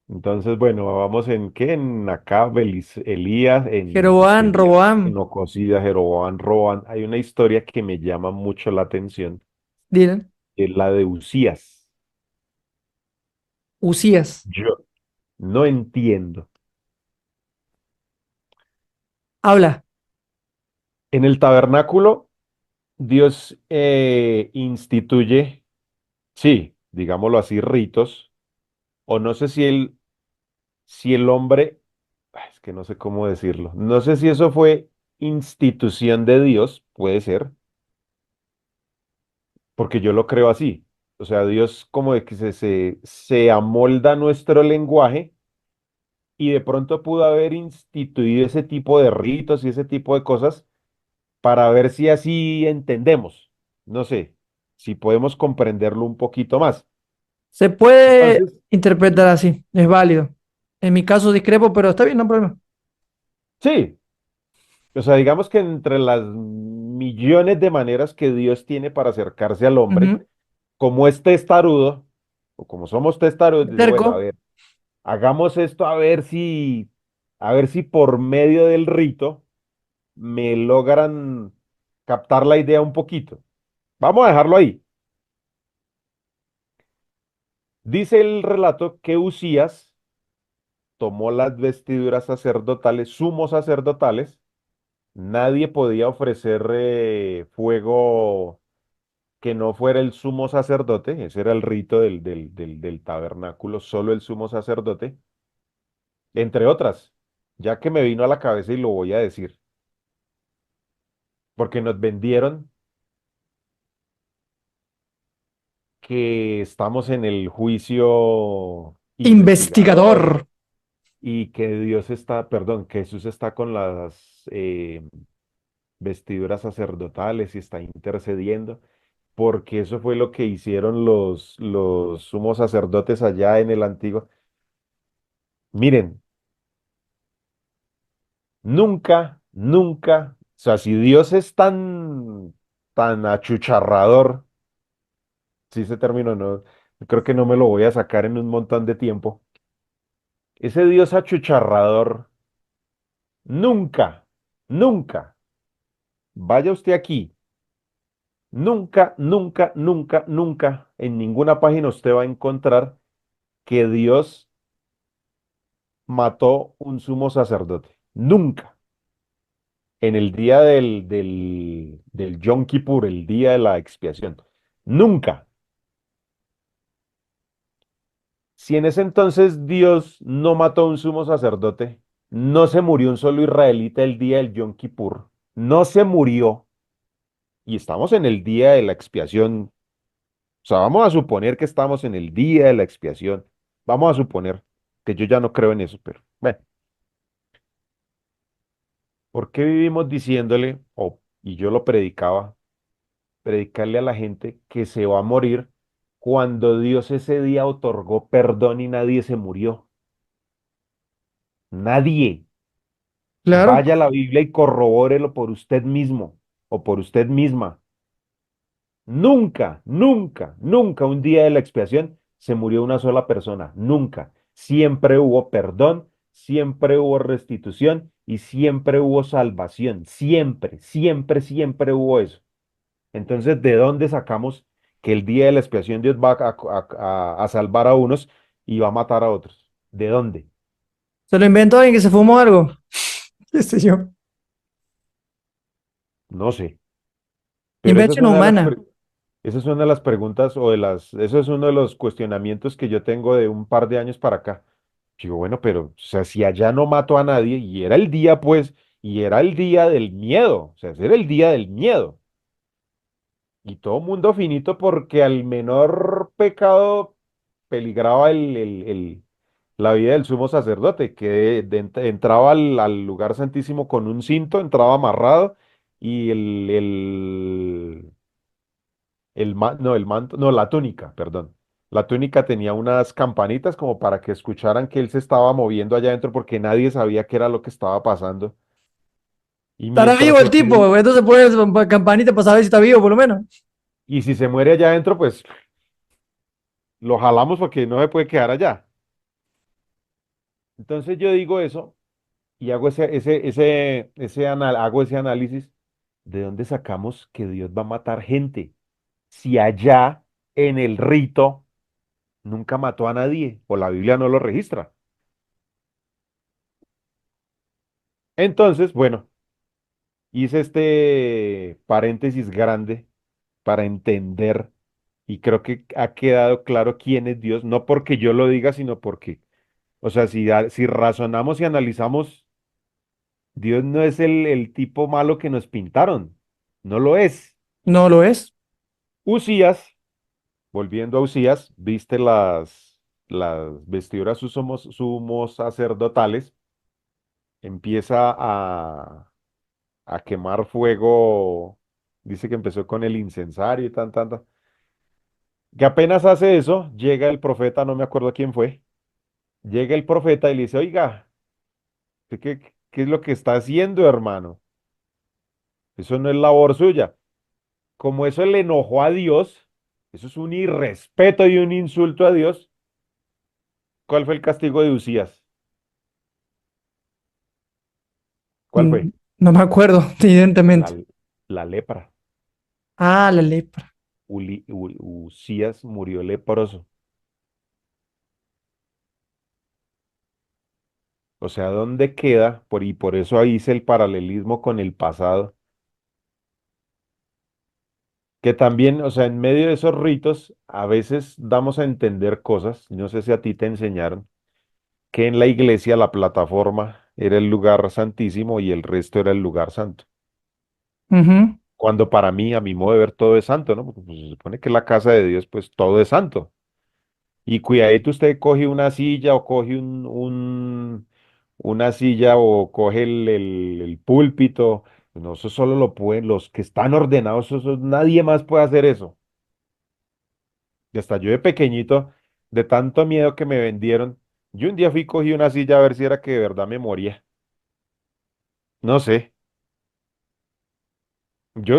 entonces, bueno, vamos en qué, en Acab, Elías, en Jeroboam, Elías, Roboam, en Ocosida, Jeroboam, Roban. Hay una historia que me llama mucho la atención, dirán, que es la de Usías. Usías, Yo no entiendo. habla. En el tabernáculo, Dios instituye, sí, digámoslo así, ritos, o no sé si el hombre, es que no sé cómo decirlo, no sé si eso fue institución de Dios, puede ser, porque yo lo creo así. O sea, Dios como de que se amolda a nuestro lenguaje y de pronto pudo haber instituido ese tipo de ritos y ese tipo de cosas para ver si así entendemos. No sé, si podemos comprenderlo un poquito más. Se puede Entonces, interpretar así, es válido. En mi caso discrepo, pero está bien, no hay problema. sí, o sea, digamos que entre las millones de maneras que Dios tiene para acercarse al hombre, Ujú. como es testarudo, o como somos testarudos, dice, bueno, a Terco, ver, hagamos esto a ver si por medio del rito me logran captar la idea un poquito. Vamos a dejarlo ahí. Dice el relato que Usías tomó las vestiduras sacerdotales, sumos sacerdotales. Nadie podía ofrecer fuego que no fuera el sumo sacerdote. Ese era el rito del tabernáculo, solo el sumo sacerdote, entre otras, ya que me vino a la cabeza y lo voy a decir, porque nos vendieron que estamos en el juicio investigador investigador. y que Dios está, perdón, que Jesús está con las vestiduras sacerdotales y está intercediendo, porque eso fue lo que hicieron los sumos sacerdotes allá en el antiguo. Miren, nunca, nunca, o sea, si Dios es tan achucharrador, si ese término no, creo que no me lo voy a sacar en un montón de tiempo. Ese Dios achucharrador, nunca, nunca, vaya usted aquí, nunca, nunca, nunca, nunca, en ninguna página usted va a encontrar que Dios mató un sumo sacerdote. Nunca. En el día del Yom Kippur, el día de la expiación. Nunca. Si en ese entonces Dios no mató a un sumo sacerdote, no se murió un solo israelita el día del Yom Kippur, no se murió, y estamos en el día de la expiación. O sea, vamos a suponer que estamos en el día de la expiación. Vamos a suponer que yo ya no creo en eso, pero bueno, ¿por qué vivimos diciéndole, y yo lo predicaba, predicarle a la gente que se va a morir cuando Dios ese día otorgó perdón y nadie se murió? Nadie. Claro. Vaya a la Biblia y corrobórelo por usted mismo o por usted misma. Nunca, nunca, nunca un día de la expiación se murió una sola persona. Nunca. Siempre hubo perdón, siempre hubo restitución y siempre hubo salvación. Siempre, siempre, siempre hubo eso. Entonces, ¿de dónde sacamos que el día de la expiación Dios va a salvar a unos y va a matar a otros? ¿De dónde? ¿Se lo inventó alguien que se fumó algo? ¿Qué sé yo? No sé. Pero esa es Invención una de las, humana. esa es una de las preguntas eso es uno de los cuestionamientos que yo tengo de un par de años para acá. Digo, bueno, pero, o sea, si allá no mató a nadie y era el día, pues, y era el día del miedo, o sea, ese era el día del miedo. Y todo mundo finito porque al menor pecado peligraba la vida del sumo sacerdote, que entraba al lugar santísimo con un cinto, entraba amarrado y no, el manto, no, la túnica, perdón. La túnica tenía unas campanitas como para que escucharan que él se estaba moviendo allá adentro porque nadie sabía qué era lo que estaba pasando. Y Estará vivo mientras el tipo, güey, entonces pone campanita para saber si está vivo, por lo menos. y si se muere allá adentro, pues lo jalamos porque no se puede quedar allá. Entonces yo digo eso y hago ese análisis. ¿De dónde sacamos que Dios va a matar gente? Si allá en el rito nunca mató a nadie o la Biblia no lo registra. Entonces, bueno, hice este paréntesis grande para entender y creo que ha quedado claro quién es Dios, no porque yo lo diga, sino porque, o sea, si razonamos y analizamos, Dios no es el tipo malo que nos pintaron, no lo es. No lo es. Usías, volviendo a Usías, viste las vestiduras sumos sacerdotales, empieza a quemar fuego, dice que empezó con el incensario y tan. Que apenas hace eso, llega el profeta, no me acuerdo quién fue, llega el profeta y le dice, oiga, ¿usted ¿qué es lo que está haciendo, hermano? Eso no es labor suya. Como eso le enojó a Dios, eso es un irrespeto y un insulto a Dios. ¿Cuál fue el castigo de Usías? ¿Cuál Mm, fue? no me acuerdo, La, evidentemente. la lepra. Ah, la lepra. Usías murió leproso. O sea, ¿dónde queda? Y por eso ahí hice el paralelismo con el pasado. Que también, o sea, en medio de esos ritos, a veces damos a entender cosas, no sé si a ti te enseñaron, que en la iglesia la plataforma era el lugar santísimo y el resto era el lugar santo. Ujú. Cuando para mí, a mi modo de ver, todo es santo, ¿no? Porque pues, se supone que la casa de Dios, pues todo es santo. Y cuidadito, usted coge una silla o coge una silla o coge el púlpito. No, eso solo lo pueden los que están ordenados, nadie más puede hacer eso. Y hasta yo de pequeñito, de tanto miedo que me vendieron, yo un día fui y cogí una silla a ver si era que de verdad me moría. No sé,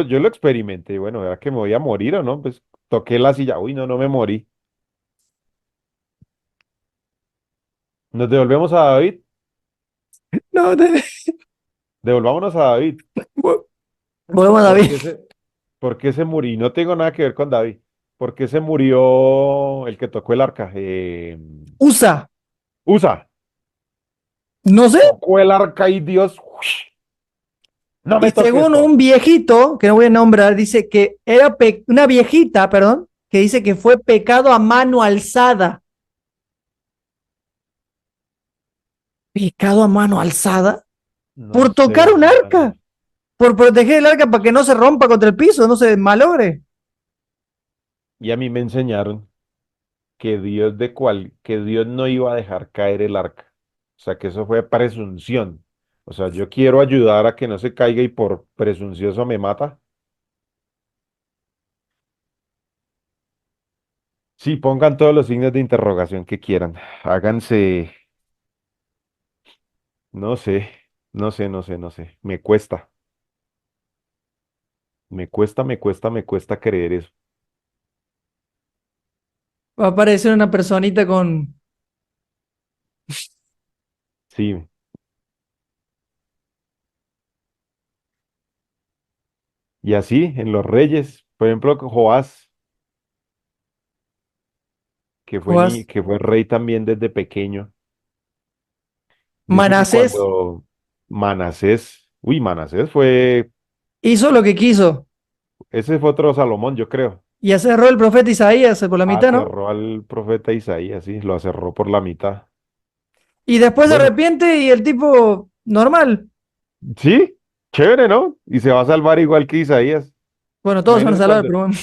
yo lo experimenté. Y bueno, ¿era que me voy a morir o no? Pues toqué la silla. Uy, no, no me morí. Nos devolvemos a David. No, Devolvámonos a David. volvemos a ¿Por David. qué por qué se murió? Y no tengo nada que ver con David. ¿Por qué se murió el que tocó el arca? Usa. Usa. No sé. Tocó el arca y Dios, "Ush, no Y me toque según esto". un viejito, que no voy a nombrar, dice que era una viejita, perdón, que dice que fue pecado a mano alzada. ¿Pecado a mano alzada? No Por sé, tocar un arca. hermano. Por proteger el arca para que no se rompa contra el piso, no se malogre. Y a mí me enseñaron que Dios no iba a dejar caer el arca. O sea, que eso fue presunción. O sea, yo quiero ayudar a que no se caiga y por presuncioso me mata. Sí, pongan todos los signos de interrogación que quieran. Háganse, no sé, no sé. Me cuesta creer eso. Va a aparecer una personita con Sí, y así en los reyes, por ejemplo, Joás, Joás. que fue rey también desde pequeño. Dice que Manasés cuando Manasés fue, hizo lo que quiso ese fue otro Salomón, yo creo. y acerró el profeta Isaías por la mitad, ¿no? Acerró al profeta Isaías, sí, lo acerró por la mitad. Y después se Bueno, arrepiente y el tipo normal. sí, chévere, ¿no? Y se va a salvar igual que Isaías. Bueno, todos se van a Imagínese salvar, cuando, pero bueno,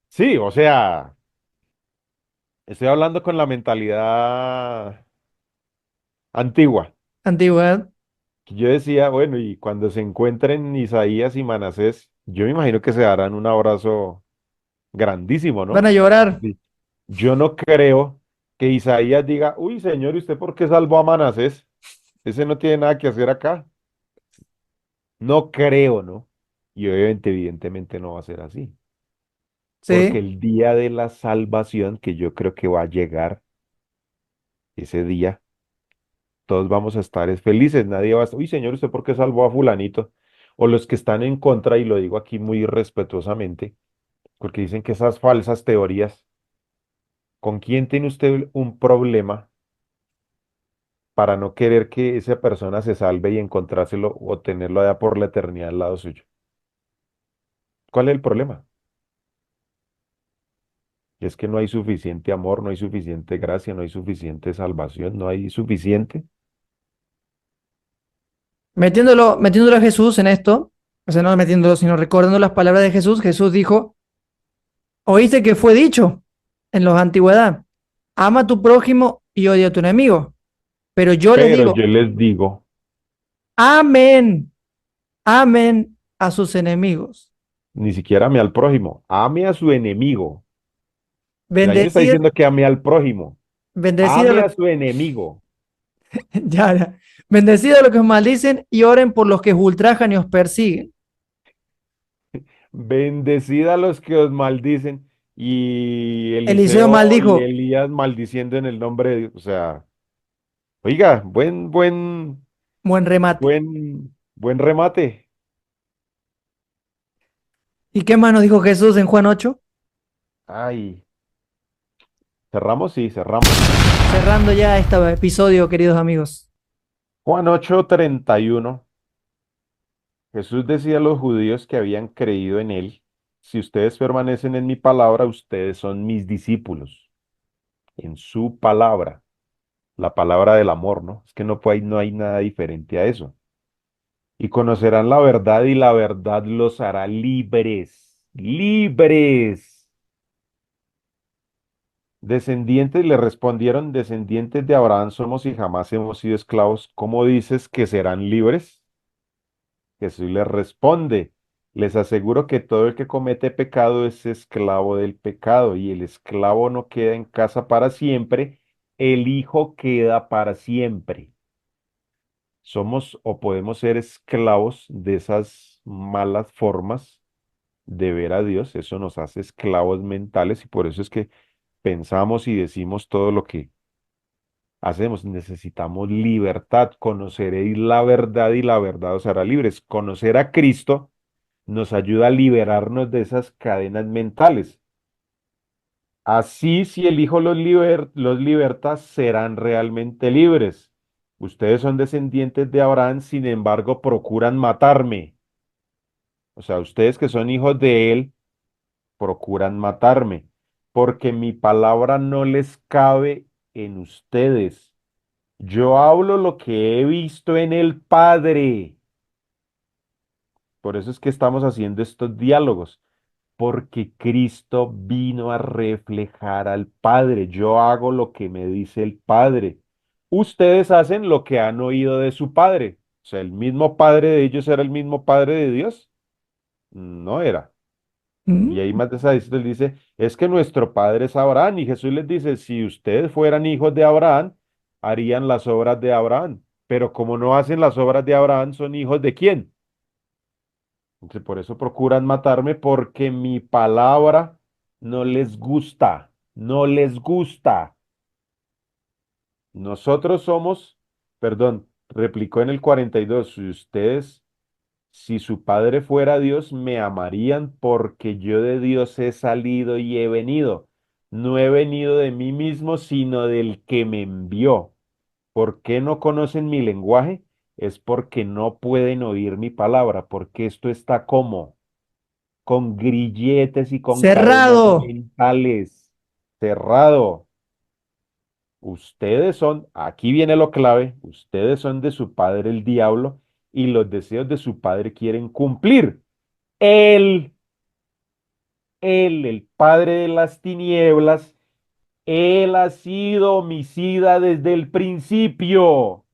sí, o sea, estoy hablando con la mentalidad antigua. antigüedad. Que yo decía, bueno, y cuando se encuentren Isaías y Manasés, yo me imagino que se darán un abrazo grandísimo, Van ¿no? a llorar. Sí. Yo no creo que Isaías diga, uy, señor, ¿y usted por qué salvó a Manasés? Ese no tiene nada que hacer acá. No creo, ¿no? Y obviamente, evidentemente no va a ser así. Porque Sí. el día de la salvación, que yo creo que va a llegar ese día, todos vamos a estar felices. Nadie va a estar, uy, señor, ¿usted por qué salvó a fulanito? O los que están en contra, y lo digo aquí muy respetuosamente, porque dicen que esas falsas teorías, ¿con quién tiene usted un problema para no querer que esa persona se salve y encontrárselo o tenerlo allá por la eternidad al lado suyo? ¿Cuál es el problema? Es que no hay suficiente amor, no hay suficiente gracia, no hay suficiente salvación, no hay suficiente. Metiéndolo a Jesús en esto, o sea, no metiéndolo, sino recordando las palabras de Jesús, Jesús dijo, oíste que fue dicho en la antigüedad, ama a tu prójimo y odia a tu enemigo. Pero yo les Pero digo, yo les digo, amén, amén a sus enemigos. ni siquiera ame al prójimo, ame a su enemigo. Ahí no está Bendecid, diciendo que ame al prójimo, bendecid a ame los, a su enemigo. ya, bendecid a los que os maldicen y oren por los que os ultrajan y os persiguen. Bendecid a los que os maldicen y Eliseo Eliseo y maldijo, Elías maldiciendo en el nombre de Dios. O sea, oiga, buen remate. buen remate. ¿Y qué más nos dijo Jesús en Juan 8? Ay, cerramos, sí, cerramos. Cerrando ya este episodio, queridos amigos. Juan 8:31. Jesús decía a los judíos que habían creído en él, si ustedes permanecen en mi palabra, ustedes son mis discípulos, en su palabra, la palabra del amor, ¿no? Es que no hay nada diferente a eso. Y conocerán la verdad y la verdad los hará libres, libres. Descendientes le respondieron, descendientes de Abraham somos y jamás hemos sido esclavos. ¿Cómo dices que serán libres? Jesús les responde, les aseguro que todo el que comete pecado es esclavo del pecado y el esclavo no queda en casa para siempre, el hijo queda para siempre. Somos o podemos ser esclavos de esas malas formas de ver a Dios, eso nos hace esclavos mentales y por eso es que pensamos y decimos todo lo que hacemos. Necesitamos libertad, conoceréis la verdad y la verdad os hará libres. Conocer a Cristo nos ayuda a liberarnos de esas cadenas mentales. Así, si el Hijo los liberta, serán realmente libres. Ustedes son descendientes de Abraham, sin embargo, procuran matarme. O sea, ustedes que son hijos de él, procuran matarme, porque mi palabra no les cabe en ustedes. Yo hablo lo que he visto en el Padre. Por eso es que estamos haciendo estos diálogos, porque Cristo vino a reflejar al Padre. Yo hago lo que me dice el Padre. Ustedes hacen lo que han oído de su Padre. O sea, el mismo Padre de ellos era el mismo Padre de Dios. No era. Y ahí Mm. más de esa él dice, es que nuestro Padre es Abraham. Y Jesús les dice, si ustedes fueran hijos de Abraham, harían las obras de Abraham. Pero como no hacen las obras de Abraham, ¿son hijos de quién? Entonces, por eso procuran matarme, porque mi palabra no les gusta, no les gusta. Nosotros somos, perdón, replicó en el 42, si ustedes, si su padre fuera Dios, me amarían porque yo de Dios he salido y he venido. No he venido de mí mismo, sino del que me envió. ¿Por qué no conocen mi lenguaje? Es porque no pueden oír mi palabra, porque esto está como con grilletes y con cadenas Cerrado. mentales. Cerrado. Ustedes son, aquí viene lo clave, ustedes son de su padre el diablo y los deseos de su padre quieren cumplir. Él Él, el padre de las tinieblas, él ha sido homicida desde el principio.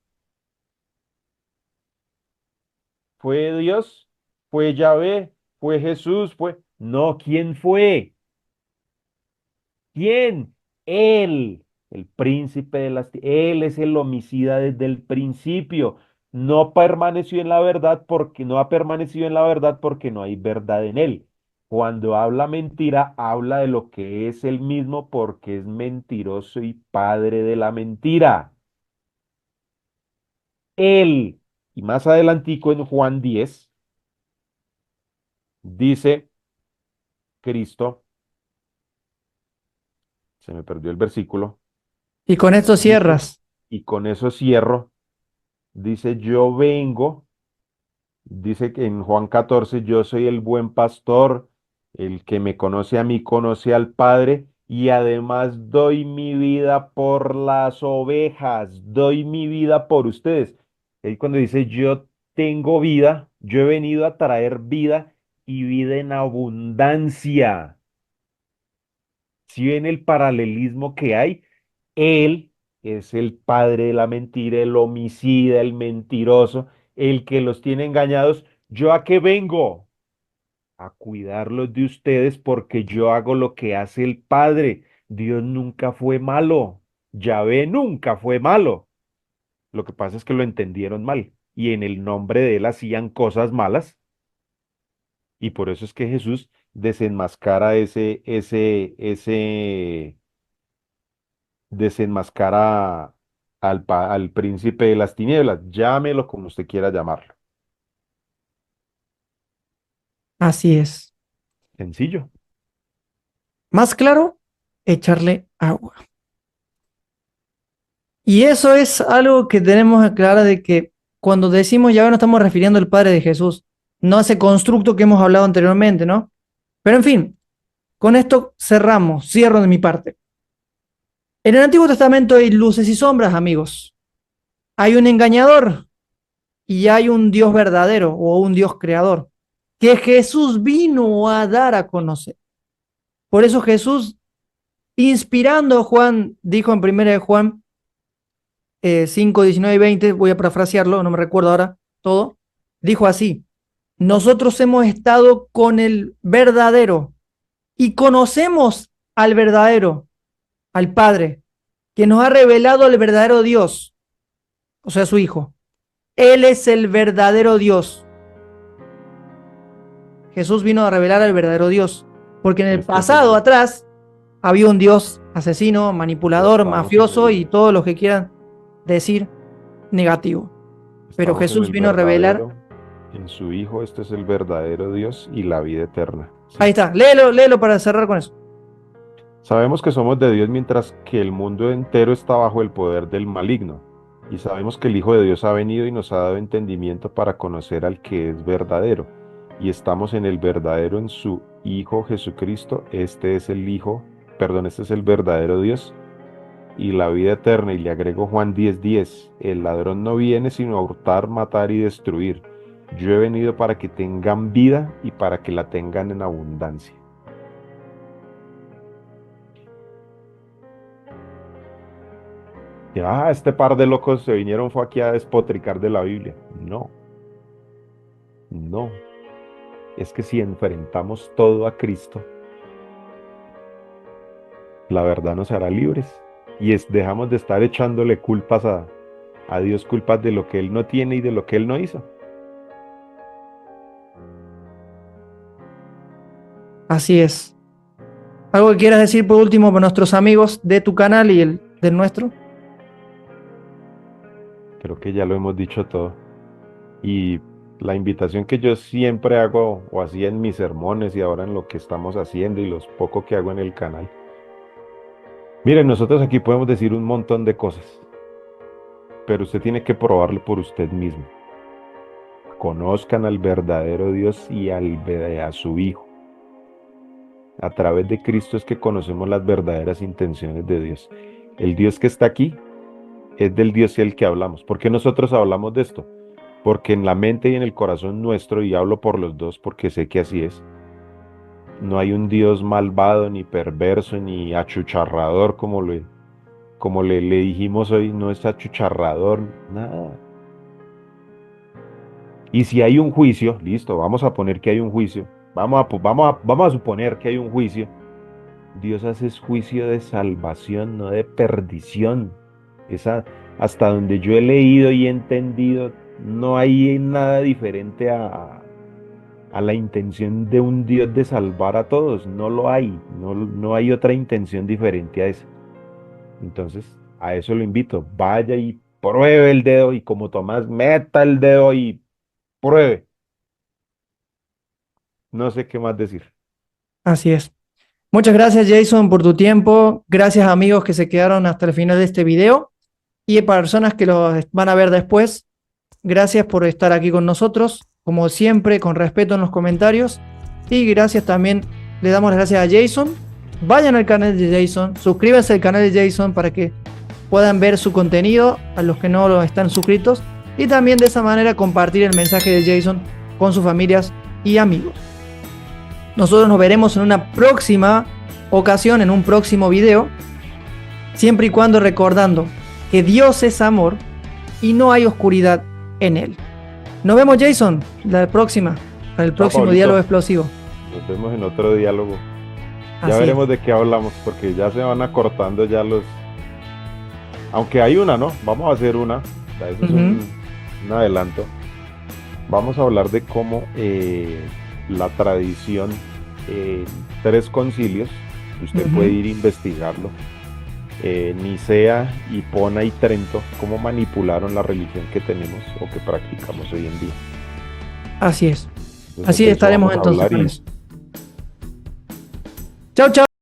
¿Fue Dios? ¿Fue Yahvé? ¿Fue Jesús? ¿Fue? No, ¿quién fue? ¿Quién? Él, el príncipe de las... Él es el homicida desde el principio. No permaneció en la verdad porque no ha permanecido en la verdad porque no hay verdad en él. Cuando habla mentira, habla de lo que es él mismo porque es mentiroso y padre de la mentira. Él, y más adelantico en Juan 10 dice Cristo, se me perdió el versículo, Y con esto dice, cierras. y con eso cierro, dice, yo vengo. Dice que en Juan 14, yo soy el buen pastor, el que me conoce a mí conoce al Padre y además doy mi vida por las ovejas, doy mi vida por ustedes. Él cuando dice yo tengo vida, yo he venido a traer vida y vida en abundancia. Si ven el paralelismo que hay, él es el padre de la mentira, el homicida, el mentiroso, el que los tiene engañados. ¿Yo a qué vengo? A cuidarlos de ustedes porque yo hago lo que hace el Padre. Dios nunca fue malo. Yahvé nunca fue malo. Lo que pasa es que lo entendieron mal y en el nombre de él hacían cosas malas y por eso es que Jesús desenmascara desenmascara al príncipe de las tinieblas. Llámelo como usted quiera llamarlo. Así es. Sencillo. Más claro, echarle agua. Y eso es algo que tenemos que aclarar de que cuando decimos ya no estamos refiriendo al Padre de Jesús, no a ese constructo que hemos hablado anteriormente, ¿no? Pero en fin, con esto cerramos, cierro de mi parte. En el Antiguo Testamento hay luces y sombras, amigos. Hay un engañador y hay un Dios verdadero o un Dios creador que Jesús vino a dar a conocer. Por eso Jesús, inspirando a Juan, dijo en 1 de Juan 5, 19 y 20, voy a parafrasearlo, no me recuerdo ahora todo, dijo así, nosotros hemos estado con el verdadero y conocemos al verdadero, al Padre, que nos ha revelado el verdadero Dios, o sea, su Hijo. Él es el verdadero Dios. Jesús vino a revelar al verdadero Dios, porque en el Este es pasado atrás había un Dios asesino, manipulador, estamos en mafioso y el, todo lo que quieran decir negativo. Pero estamos en Jesús el vino a revelar. verdadero, en su Hijo, este es el verdadero Dios y la vida eterna. Ahí Sí. está, léelo, léelo para cerrar con eso. Sabemos que somos de Dios mientras que el mundo entero está bajo el poder del maligno. Y sabemos que el Hijo de Dios ha venido y nos ha dado entendimiento para conocer al que es verdadero. Y estamos en el verdadero en su Hijo Jesucristo. Este es el Hijo, perdón, este es el verdadero Dios y la vida eterna. Y le agrego Juan 10:10, el ladrón no viene sino a hurtar, matar y destruir. Yo he venido para que tengan vida y para que la tengan en abundancia. Este par de locos se vinieron fue aquí a despotricar de la Biblia. No, no. Es que si enfrentamos todo a Cristo, la verdad nos hará libres. Y dejamos de estar echándole culpas a Dios, culpas de lo que Él no tiene y de lo que Él no hizo. Así es. ¿Algo que quieras decir por último para nuestros amigos de tu canal y el del nuestro? Creo que ya lo hemos dicho todo. Y la invitación que yo siempre hago o hacía en mis sermones y ahora en lo que estamos haciendo y los poco que hago en el canal. Miren, nosotros aquí podemos decir un montón de cosas, pero usted tiene que probarlo por usted mismo. Conozcan al verdadero Dios y a su Hijo. A través de Cristo es que conocemos las verdaderas intenciones de Dios. El Dios que está aquí es del Dios el que hablamos. ¿Por qué nosotros hablamos de esto? Porque en la mente y en el corazón nuestro, y hablo por los dos porque sé que así es, No hay un Dios malvado, ni perverso, ni achucharrador, le dijimos hoy, no es achucharrador, nada. Y si hay un juicio, listo, vamos a poner que hay un juicio, vamos a suponer que hay un juicio. Dios hace juicio de salvación, no de perdición. Esa, hasta donde yo he leído y he entendido, no hay nada diferente a la intención de un Dios de salvar a todos. No lo hay, no hay otra intención diferente a esa. Entonces, a eso lo invito. Vaya y pruebe el dedo y como Tomás, meta el dedo y pruebe. No sé qué más decir. Así es. Muchas gracias, Jason, por tu tiempo. Gracias, amigos que se quedaron hasta el final de este video. Y para personas que lo van a ver después, gracias por estar aquí con nosotros, como siempre, con respeto en los comentarios. Y gracias también, le damos las gracias a Jason. Vayan al canal de Jason, suscríbanse al canal de Jason para que puedan ver su contenido a los que no lo están suscritos. Y también de esa manera compartir el mensaje de Jason con sus familias y amigos. Nosotros nos veremos en una próxima ocasión, en un próximo video, siempre y cuando recordando que Dios es amor y no hay oscuridad en él. Nos vemos, Jason, la próxima, para el Chao, próximo diálogo Pablito. explosivo. Nos vemos en otro diálogo. Ya Así es. veremos de qué hablamos, porque ya se van acortando ya los... Aunque hay una, ¿no? Vamos a hacer una. O sea, eso es un adelanto. Vamos a hablar de cómo la tradición, tres concilios, usted puede ir a investigarlo, Nicea, Hipona y Trento, cómo manipularon la religión que tenemos o que practicamos hoy en día. Así es. Entonces, Así de eso estaremos vamos a entonces hablar con y eso. Chao, chao.